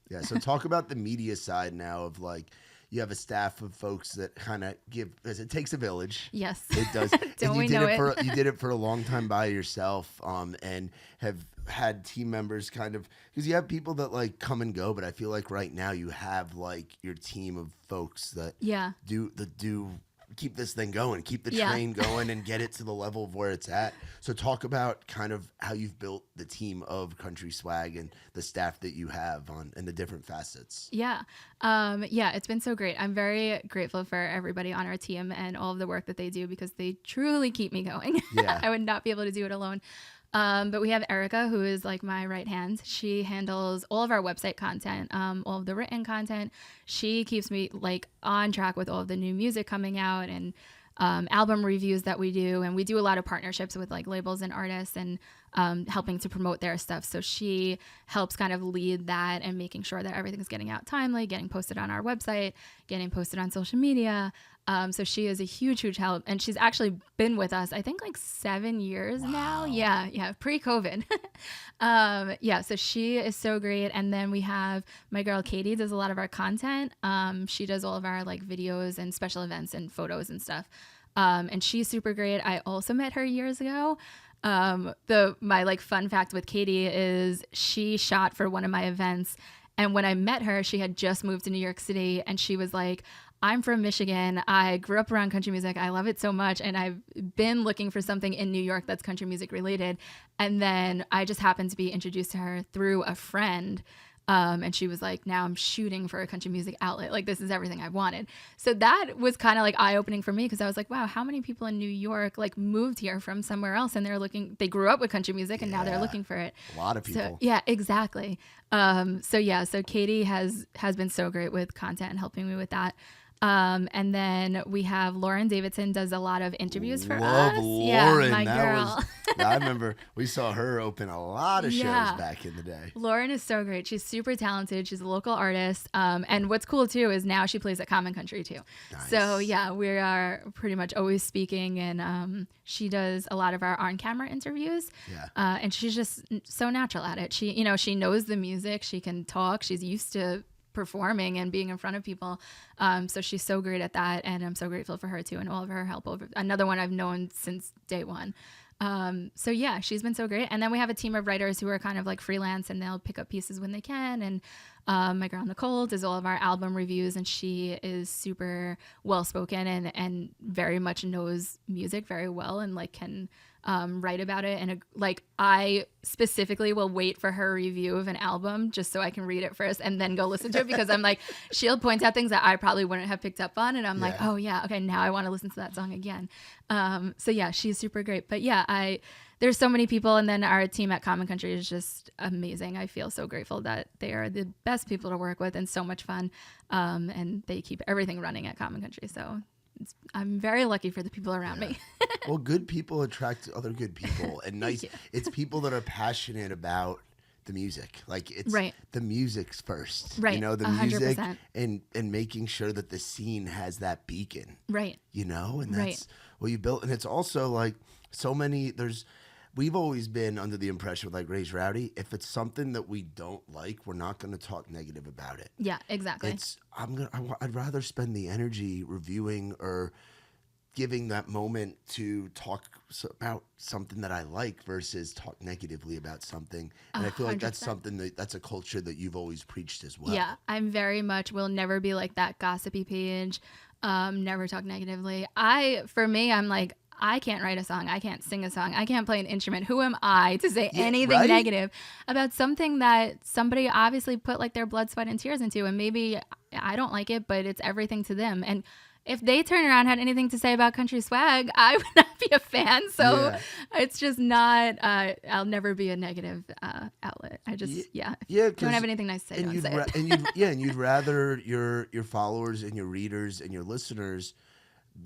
Yeah, so talk about the media side now of like, you have a staff of folks that kind of give, because it takes a village. Yes. It does. Don't and we know it? You did it for a long time by yourself, and have had team members kind of, because you have people that like come and go, but I feel like right now you have like your team of folks that do keep this thing going, keep the train going, and get it to the level of where it's at. So talk about kind of how you've built the team of Country Swag and the staff that you have on and the different facets. Yeah. It's been so great. I'm very grateful for everybody on our team and all of the work that they do, because they truly keep me going. Yeah. I would not be able to do it alone. But we have Erica, who is like my right hand. She handles all of our website content, all of the written content. She keeps me like on track with all of the new music coming out and album reviews that we do. And we do a lot of partnerships with like labels and artists and helping to promote their stuff. So she helps kind of lead that and making sure that everything's getting out timely, getting posted on our website, getting posted on social media. So she is a huge, huge help. And she's actually been with us, I think like 7 years now. Yeah. Pre-COVID. So she is so great. And then we have my girl, Katie, does a lot of our content. She does all of our like videos and special events and photos and stuff. And she's super great. I also met her years ago. My like fun fact with Katie is she shot for one of my events. And when I met her, she had just moved to New York City, and she was like, I'm from Michigan. I grew up around country music. I love it so much. And I've been looking for something in New York that's country music related. And then I just happened to be introduced to her through a friend. And she was like, now I'm shooting for a country music outlet. Like, this is everything I wanted. So that was kind of like eye-opening for me, because I was like, wow, how many people in New York like moved here from somewhere else, and they grew up with country music, and now they're looking for it. A lot of people. So, yeah, exactly. So Katie has been so great with content and helping me with that. And then we have Lauren Davidson does a lot of interviews for us. Lauren. Yeah, my girl. I remember we saw her open a lot of shows back in the day. Lauren is so great. She's super talented. She's a local artist. And what's cool too is now she plays at Common Country too. Nice. So yeah, we are pretty much always speaking, and she does a lot of our on-camera interviews. Yeah. And she's just so natural at it. She knows the music. She can talk. She's used to performing and being in front of people. So she's so great at that, and I'm so grateful for her too, and all of her help. Another one I've known since day one. She's been so great. And then we have a team of writers who are kind of like freelance, and they'll pick up pieces when they can. And my girl Nicole does all of our album reviews, and she is super well spoken and very much knows music very well, and like can write about it. And like, I specifically will wait for her review of an album just so I can read it first and then go listen to it, because I'm like, she'll point out things that I probably wouldn't have picked up on. And I'm like, oh yeah, okay, now I want to listen to that song again. So yeah, she's super great. But yeah, there's so many people. And then our team at Common Country is just amazing. I feel so grateful that they are the best people to work with and so much fun. And they keep everything running at Common Country. So I'm very lucky for the people around me. Well, good people attract other good people, and nice. It's people that are passionate about the music. Like, it's the music's first, right? You know, the 100%. music and making sure that the scene has that beacon, right? You know, and that's what you built. And it's also like so many. We've always been under the impression with like Raise Rowdy, if it's something that we don't like, we're not going to talk negative about it. Yeah, exactly. I'd rather spend the energy reviewing or giving that moment to talk about something that I like versus talk negatively about something. And I feel like that's 100%. something that's a culture that you've always preached as well. Yeah, I'm very much will never be like that gossipy page. Never talk negatively. For me, I'm like, I can't write a song. I can't sing a song. I can't play an instrument. Who am I to say anything negative about something that somebody obviously put like their blood, sweat, and tears into? And maybe I don't like it, but it's everything to them. And if they turn around and had anything to say about country swag, I would not be a fan. So it's just not, I'll never be a negative outlet. I just, don't have anything nice to say. Don't say it. And you'd rather your followers and your readers and your listeners,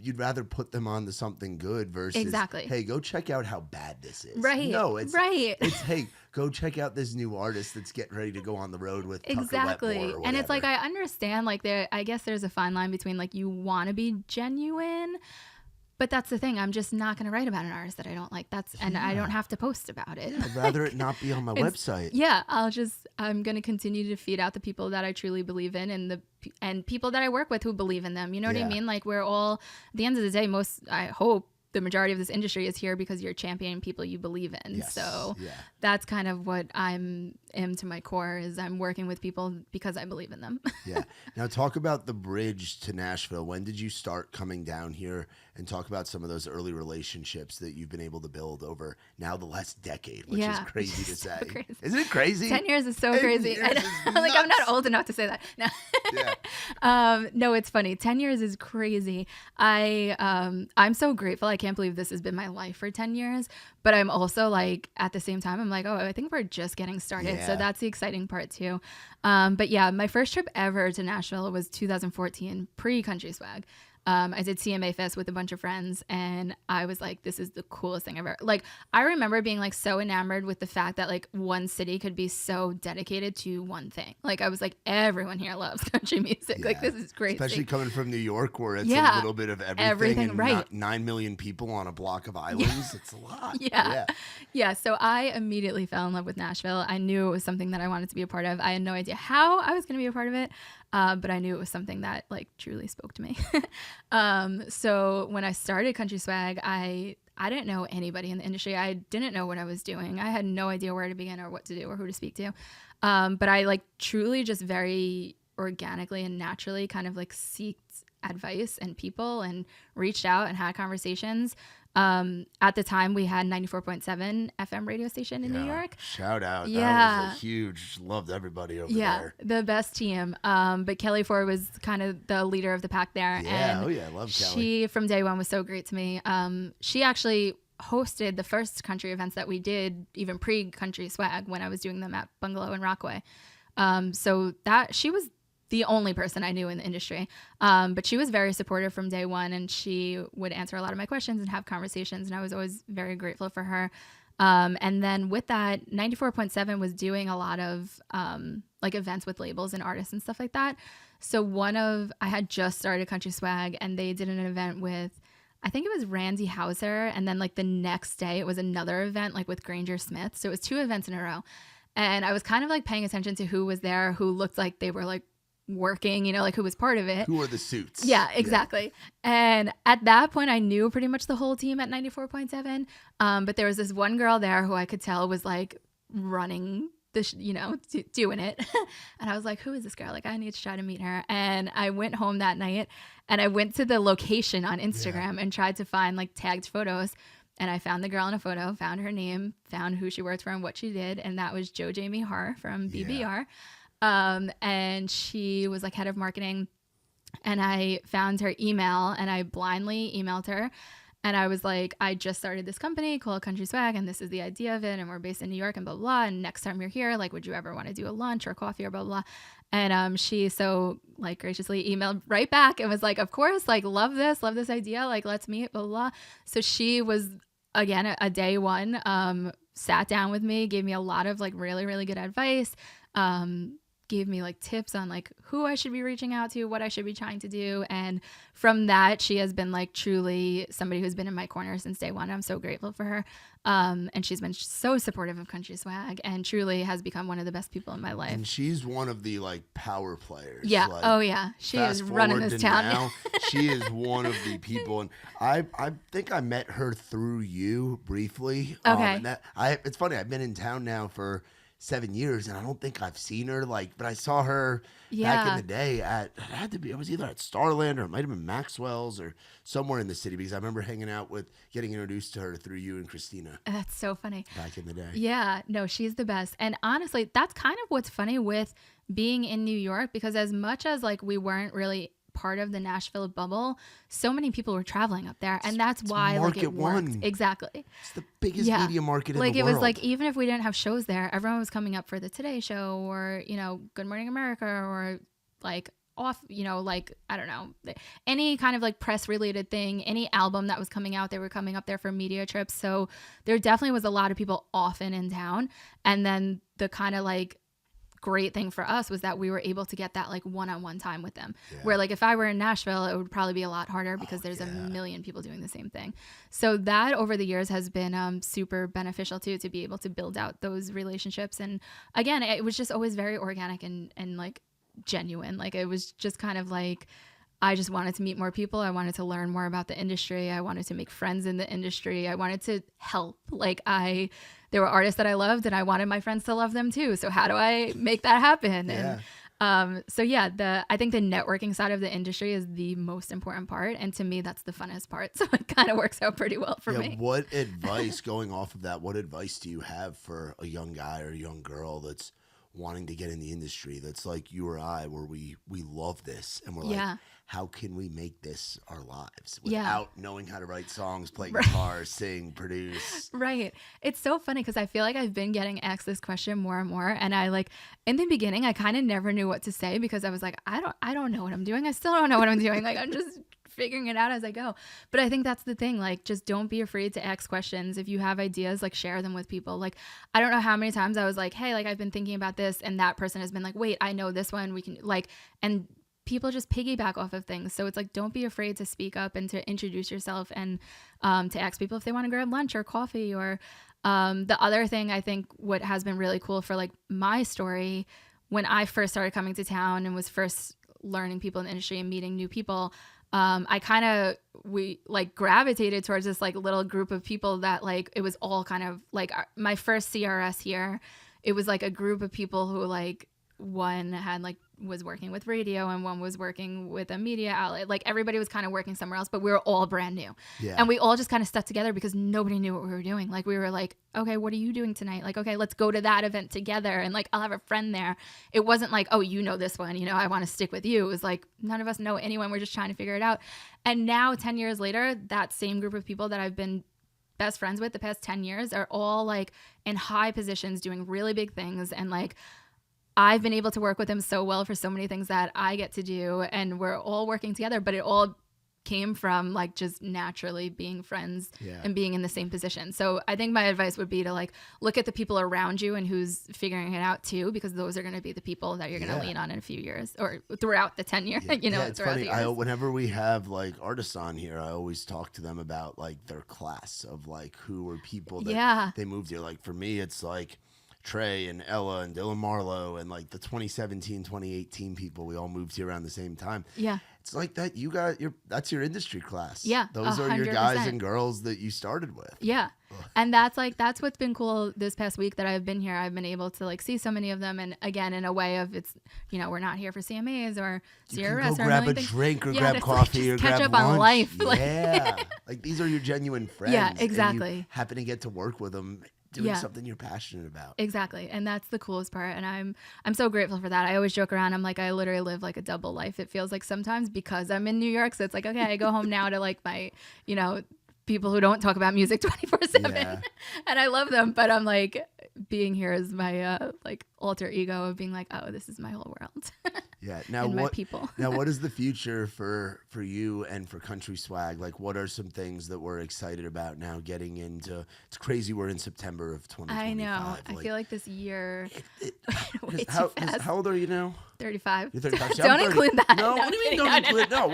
you'd rather put them on to something good versus, hey, go check out how bad this is. Right. No, it's hey, go check out this new artist that's getting ready to go on the road with Tucker Wetmore or and it's like, I understand, like, I guess there's a fine line between like, you want to be genuine, but that's the thing. I'm just not going to write about an artist that I don't like. And I don't have to post about it. I'd rather it not be on my website. Yeah, I'm going to continue to feed out the people that I truly believe in and people that I work with who believe in them. You know what I mean? Like, we're all, at the end of the day, I hope the majority of this industry is here because you're championing people you believe in. Yes. So that's kind of what am to my core, is I'm working with people because I believe in them. Yeah. Now talk about the bridge to Nashville. When did you start coming down here, and talk about some of those early relationships that you've been able to build over now the last decade, which is crazy to say. Crazy. Isn't it crazy? 10 years is so crazy. Like, I'm not old enough to say that. No. No, it's funny. 10 years is crazy. I'm so grateful. I can't believe this has been my life for 10 years, but I'm also like, at the same time, I'm like, oh, I think we're just getting started. So that's the exciting part too. But yeah, my first trip ever to Nashville was 2014, pre-Country Swag. I did CMA Fest with a bunch of friends, and I was like, this is the coolest thing ever. Like, I remember being like so enamored with the fact that like one city could be so dedicated to one thing. Like, I was like, everyone here loves country music. Yeah. Like, this is crazy. Especially coming from New York, where it's a little bit of everything and 9 million people on a block of islands. It's a lot. Yeah. So I immediately fell in love with Nashville. I knew it was something that I wanted to be a part of. I had no idea how I was going to be a part of it. But I knew it was something that like truly spoke to me. So when I started Country Swag, I didn't know anybody in the industry. I didn't know what I was doing. I had no idea where to begin or what to do or who to speak to. But I like truly just very organically and naturally kind of like seeked advice and people and reached out and had conversations. At the time we had 94.7 FM radio station in New York. Shout out. That was a huge, loved everybody over there. The best team. But Kelly Ford was kind of the leader of the pack there. Yeah. And I love Kelly. She from day one was so great to me. She actually hosted the first country events that we did, even pre-Country Swag, when I was doing them at Bungalow and Rockaway. So that she was the only person I knew in the industry. But she was very supportive from day one, and she would answer a lot of my questions and have conversations, and I was always very grateful for her. And then with that, 94.7 was doing a lot of like events with labels and artists and stuff like that. So I had just started Country Swag, and they did an event with, I think it was Randy Hauser, and then like the next day it was another event like with Granger Smith. So it was 2 events in a row. And I was kind of like paying attention to who was there, who looked like they were like working, you know, like who was part of it. Who were the suits? Yeah, exactly. Yeah. And at that point I knew pretty much the whole team at 94.7. But there was this one girl there who I could tell was like running doing it. And I was like, who is this girl? Like, I need to try to meet her. And I went home that night and I went to the location on Instagram and tried to find like tagged photos. And I found the girl in a photo, found her name, found who she worked for and what she did. And that was Jo Jamie Har from BBR. And she was like head of marketing. And I found her email and I blindly emailed her. And I was like, I just started this company called Country Swag, and this is the idea of it. And we're based in New York and blah, blah, blah. And next time you're here, like, would you ever want to do a lunch or coffee or blah, blah, blah. And she so like graciously emailed right back and was like, of course, like, love this idea. Like, let's meet, blah, blah, blah. So she was, again, a day one, sat down with me, gave me a lot of like really, really good advice. Gave me like tips on like who I should be reaching out to, what I should be trying to do. And from that, she has been like truly somebody who's been in my corner since day one. I'm so grateful for her. And she's been so supportive of Country Swag and truly has become one of the best people in my life. And she's one of the like power players. Yeah. Like, oh yeah. She is running this town. Now, she is one of the people. And I think I met her through you briefly. Okay. It's funny. I've been in town now for 7 years, and I don't think I've seen her, like, but I saw her back in the day it was either at Starland or it might have been Maxwell's or somewhere in the city, because I remember hanging out getting introduced to her through you and Christina. That's so funny. Back in the day. Yeah, no, she's the best. And honestly, that's kind of what's funny with being in New York, because as much as like we weren't really part of the Nashville bubble, so many people were traveling up there, and that's why like it worked. One. Exactly. It's the biggest media market in like the it world. was like, even if we didn't have shows there, everyone was coming up for the Today Show or Good Morning America or like off, like I don't know, any kind of like press related thing, any album that was coming out, they were coming up there for media trips. So there definitely was a lot of people often in town. And then the kind of like great thing for us was that we were able to get that like one-on-one time with them, where like if I were in Nashville, it would probably be a lot harder because there's a million people doing the same thing. So that over the years has been super beneficial too, to be able to build out those relationships. And again, it was just always very organic and like genuine. Like it was just kind of like, I just wanted to meet more people. I wanted to learn more about the industry. I wanted to make friends in the industry. I wanted to help. There were artists that I loved and I wanted my friends to love them too. So how do I make that happen? Yeah. And I think the networking side of the industry is the most important part. And to me, that's the funnest part. So it kind of works out pretty well for me. What advice, going off of that, what advice do you have for a young guy or a young girl that's wanting to get in the industry, that's like you or I, where we love this and we're like, how can we make this our lives without knowing how to write songs, play guitar, sing, produce? Right. It's so funny because I feel like I've been getting asked this question more and more. And I like, in the beginning, I kind of never knew what to say because I was like, I don't know what I'm doing. I still don't know what I'm doing. Like, I'm just figuring it out as I go. But I think that's the thing. Like, just don't be afraid to ask questions. If you have ideas, like share them with people. Like, I don't know how many times I was like, hey, like I've been thinking about this, and that person has been like, wait, I know this one. We can like, and people just piggyback off of things. So it's like, don't be afraid to speak up and to introduce yourself and to ask people if they want to grab lunch or coffee. Or the other thing, I think what has been really cool for like my story, when I first started coming to town and was first learning people in the industry and meeting new people, we gravitated towards this like little group of people that like, it was all kind of like my first CRS here. It was like a group of people who like, one had like was working with radio and one was working with a media outlet. Like everybody was kind of working somewhere else, but we were all brand new. Yeah. And we all just kind of stuck together because nobody knew what we were doing. Like we were like, okay, what are you doing tonight? Like, okay, let's go to that event together. And like, I'll have a friend there. It wasn't like, oh, you know this one, I want to stick with you. It was like, none of us know anyone. We're just trying to figure it out. And now 10 years later, that same group of people that I've been best friends with the past 10 years are all like in high positions doing really big things. And like, I've been able to work with them so well for so many things that I get to do, and we're all working together, but it all came from like just naturally being friends and being in the same position. So I think my advice would be to like look at the people around you and who's figuring it out too, because those are going to be the people that you're going to lean on in a few years or throughout the tenure, it's funny. Whenever we have like artists on here, I always talk to them about like their class of like who were people that they moved here. Like for me, it's like Trey and Ella and Dylan Marlowe and like the 2017, 2018 people, we all moved here around the same time. Yeah. It's like that. That's your industry class. Yeah. Those are your 100%. guys and girls that you started with. Yeah. And that's what's been cool this past week that I've been here. I've been able to like see so many of them. And again, in a way of it's, we're not here for CMAs or CRS go or grab a drink or grab coffee or catch grab up lunch. on life. Yeah. Like these are your genuine friends. Yeah, exactly. And you happen to get to work with them doing something you're passionate about. Exactly. And that's the coolest part. And I'm so grateful for that. I always joke around. I'm like, I literally live like a double life. It feels like sometimes because I'm in New York. So it's like, okay, I go home now to like my, people who don't talk about music 24/7. Yeah. And I love them. But I'm like, being here is my like alter ego of being like, oh, this is my whole world. Yeah. Now and my people. Now what is the future for you and for Country Swag? Like what are some things that we're excited about now getting into? It's crazy we're in September of 2025. I know. I feel like this year way too how, fast. How old are you now? 35. You're 35. Don't include that. No, what do you mean don't include? No,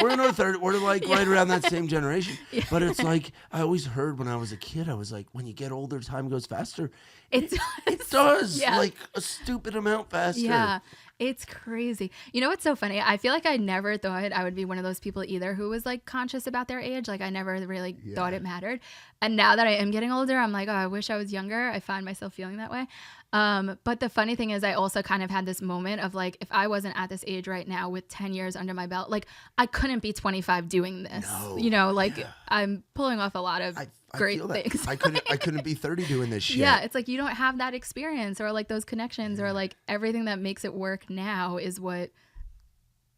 we're in our third. We're like right around that same generation. Yeah. But it's like I always heard when I was a kid, I was like, when you get older, time goes faster. It does. It does. Yeah. Like a stupid amount faster. Yeah. It's crazy. You know what's so funny? I feel like I never thought I would be one of those people either who was like conscious about their age. Like I never really thought it mattered. And now that I am getting older, I'm like, oh, I wish I was younger. I find myself feeling that way. But the funny thing is I also kind of had this moment of like, if I wasn't at this age right now with 10 years under my belt, like I couldn't be 25 doing this, I'm pulling off a lot of great things. I couldn't be 30 doing this shit. Yeah. It's like, you don't have that experience or like those connections or like everything that makes it work now is what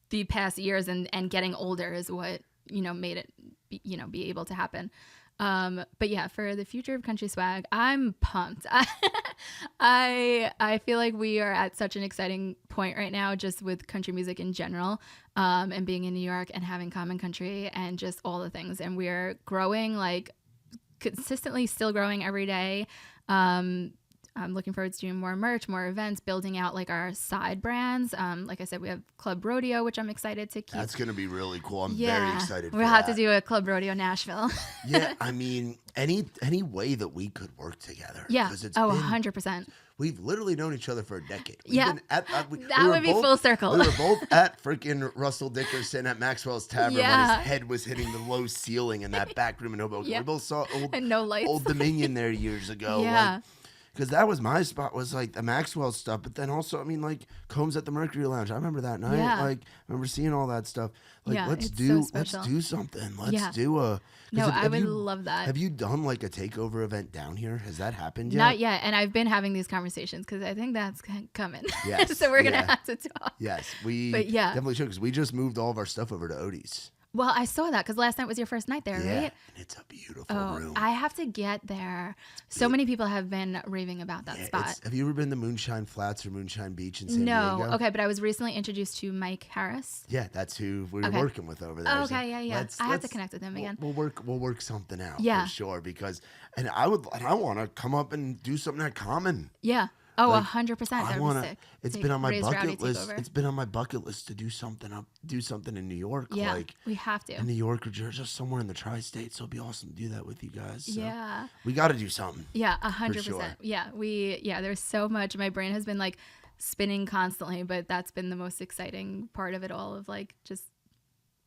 the past years and getting older is what, made it, be able to happen. But yeah, for the future of Country Swag, I'm pumped. I feel like we are at such an exciting point right now, just with country music in general, and being in New York and having Common Country and just all the things. And we're growing, like consistently still growing every day. I'm looking forward to doing more merch, more events, building out like our side brands. Like I said, we have Club Rodeo, which I'm excited to keep. That's going to be really cool. I'm very excited for we'll that. have to do a Club Rodeo Nashville. Yeah, I mean, any way that we could work together. Yeah. 100%. We've literally known each other for a decade. That would be full circle. We were both at freaking Russell Dickerson at Maxwell's Tavern when his head was hitting the low ceiling in that back room in Hoboken. Yeah. We both saw Old Dominion there years ago. Yeah. Because that was my spot, was like the Maxwell stuff. But then also, I mean, like Combs at the Mercury Lounge. I remember that night. Yeah. Like, I remember seeing all that stuff. Like, let's do something. Let's do a. No, I would love that. Have you done like a takeover event down here? Has that happened yet? Not yet. And I've been having these conversations because I think that's coming. Yes. So we're going to have to talk. Yes, we definitely should, because we just moved all of our stuff over to Odie's. Well, I saw that because last night was your first night there, right? And it's a beautiful room. I have to get there. So many people have been raving about that spot. Have you ever been to Moonshine Flats or Moonshine Beach in San Diego? No. Okay, but I was recently introduced to Mike Harris. Yeah, that's who we were working with over there. Oh, okay, yeah. I have to connect with him again. We'll work something out for sure, because I want to come up and do something at Common. Yeah. Oh, 100%. That would be sick. It's been on my bucket list. It's been on my bucket list to do something in New York. Yeah, like we have to. In New York or just somewhere in the tri-states. So it'd be awesome to do that with you guys. So yeah. We got to do something. Yeah, 100%. Sure. Yeah, there's so much. My brain has been like spinning constantly, but that's been the most exciting part of it all, of like just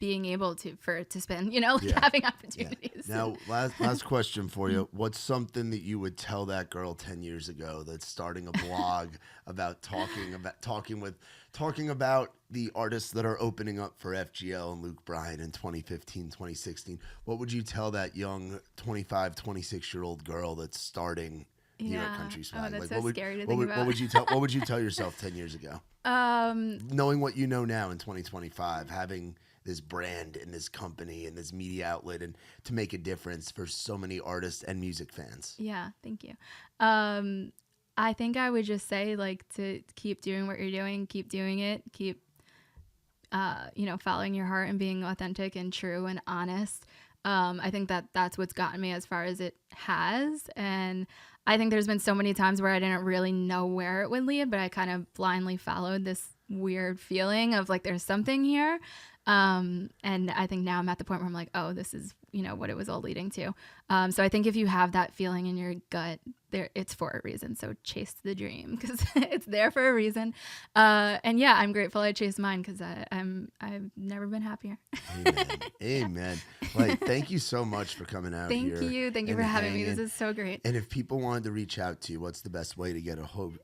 being able to spin, having opportunities. Yeah. Now, last question for you. What's something that you would tell that girl 10 years ago that's starting a blog about talking about the artists that are opening up for FGL and Luke Bryan in 2015, 2016? What would you tell that young 25, 26-year-old girl that's starting here at Country Swag? Oh, that's scary to think about. What would you tell yourself 10 years ago? Knowing what you know now in 2025, having this brand and this company and this media outlet, and to make a difference for so many artists and music fans. Yeah, thank you. I think I would just say, like, to keep doing what you're doing, keep doing it, keep, following your heart and being authentic and true and honest. I think that's what's gotten me as far as it has. And I think there's been so many times where I didn't really know where it would lead, but I kind of blindly followed this weird feeling of like, there's something here. And I think now I'm at the point where I'm like, oh, this is what it was all leading to. So I think if you have that feeling in your gut, it's for a reason. So chase the dream because it's there for a reason. And yeah, I'm grateful I chased mine because I've never been happier. Amen. Like, thank you so much for coming out Thank here. Thank you for having me. This is so great. And if people wanted to reach out to you, what's the best way to get a hold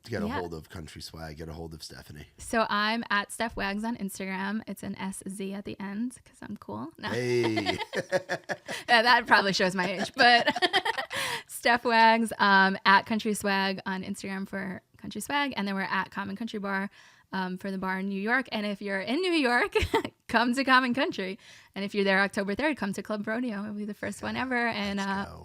of Country Swag, get a hold of Stephanie? So I'm at Steph Wags on Instagram. It's an SZ at the end because I'm cool. No. Hey. Yeah, that probably shows my age, but Steph Wags, at Country Swag on Instagram for Country Swag. And then we're at Common Country Bar for the bar in New York. And if you're in New York, come to Common Country. And if you're there October 3rd, come to Club Rodeo. It'll be the first one ever and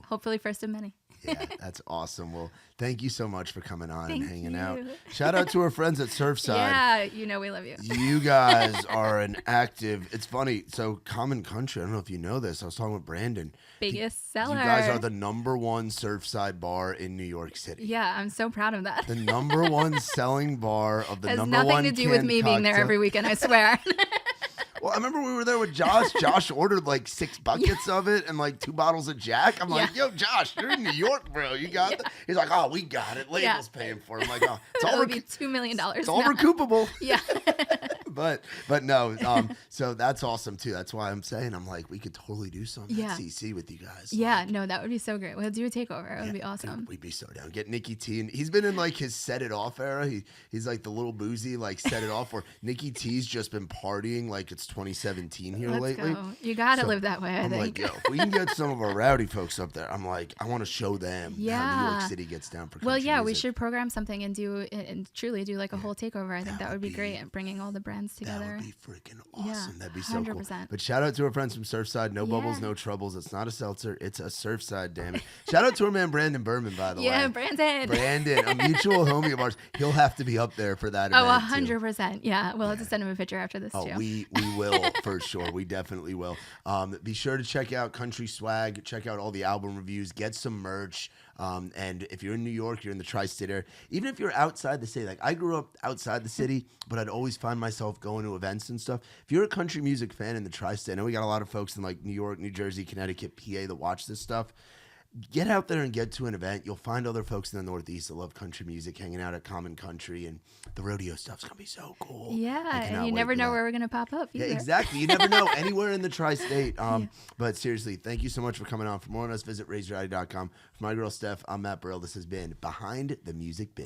hopefully first of many. Yeah, that's awesome. Well, thank you so much for coming on Thank and hanging you. out. Shout out to our friends at Surfside. Yeah, we love you. You guys are an active. It's funny. So Common Country, I don't know if you know this. I was talking with Brandon. Biggest seller. You guys are the #1 Surfside bar in New York City. Yeah, I'm so proud of that. The #1 selling bar of the Has #1 nothing to do with me being there every weekend, I swear. Well, I remember we were there with Josh. Josh ordered like 6 buckets of it and like 2 bottles of Jack. I'm like, yo, Josh, you're in New York, bro. You got that? He's like, oh, we got it. Label's paying for it. I'm like, oh, it's all It'll be $2 million. It's all recoupable. Yeah. But no, so that's awesome too. That's why I'm saying I'm like, we could totally do something at CC with you guys. Yeah, like, no, that would be so great. We'll do a takeover. It would be awesome. Dude, we'd be so down. Get Nicky T. And he's been in like his set it off era. He's like the little boozy, like set it off where Nicky T's just been partying like it's 2017 here lately. Go. You gotta live that way, I I'm think. like, yo, if we can get some of our rowdy folks up there, I'm like, I want to show them how New York City gets down for country we music. should program something and truly do like a whole takeover. I think that would be great and bringing all the brands together. That would be freaking awesome. Yeah, That'd be so 100%. cool. But shout out to our friends from Surfside. No bubbles, no troubles. It's not a seltzer. It's a Surfside, damn it. Shout out to our man Brandon Berman, by the way. Yeah, Brandon, a mutual homie of ours. He'll have to be up there for that event. 100%. Yeah, we'll have to send him a picture after this too. We will for sure. We definitely will. Be sure to check out Country Swag. Check out all the album reviews. Get some merch. And if you're in New York, you're in the tri-state area. Even if you're outside the city, like I grew up outside the city, but I'd always find myself going to events and stuff. If you're a country music fan in the tri-state, I know we got a lot of folks in like New York, New Jersey, Connecticut, PA that watch this stuff. Get out there and get to an event. You'll find other folks in the Northeast that love country music hanging out at Common Country, and the rodeo stuff's gonna be so cool. Yeah, and you never know where we're gonna pop up either. Yeah, exactly. You never know anywhere in the tri-state. But seriously, thank you so much for coming on. For more on us, visit raiserowdy.com. For my girl Steph, I'm Matt Burrill. This has been Behind the Music Biz.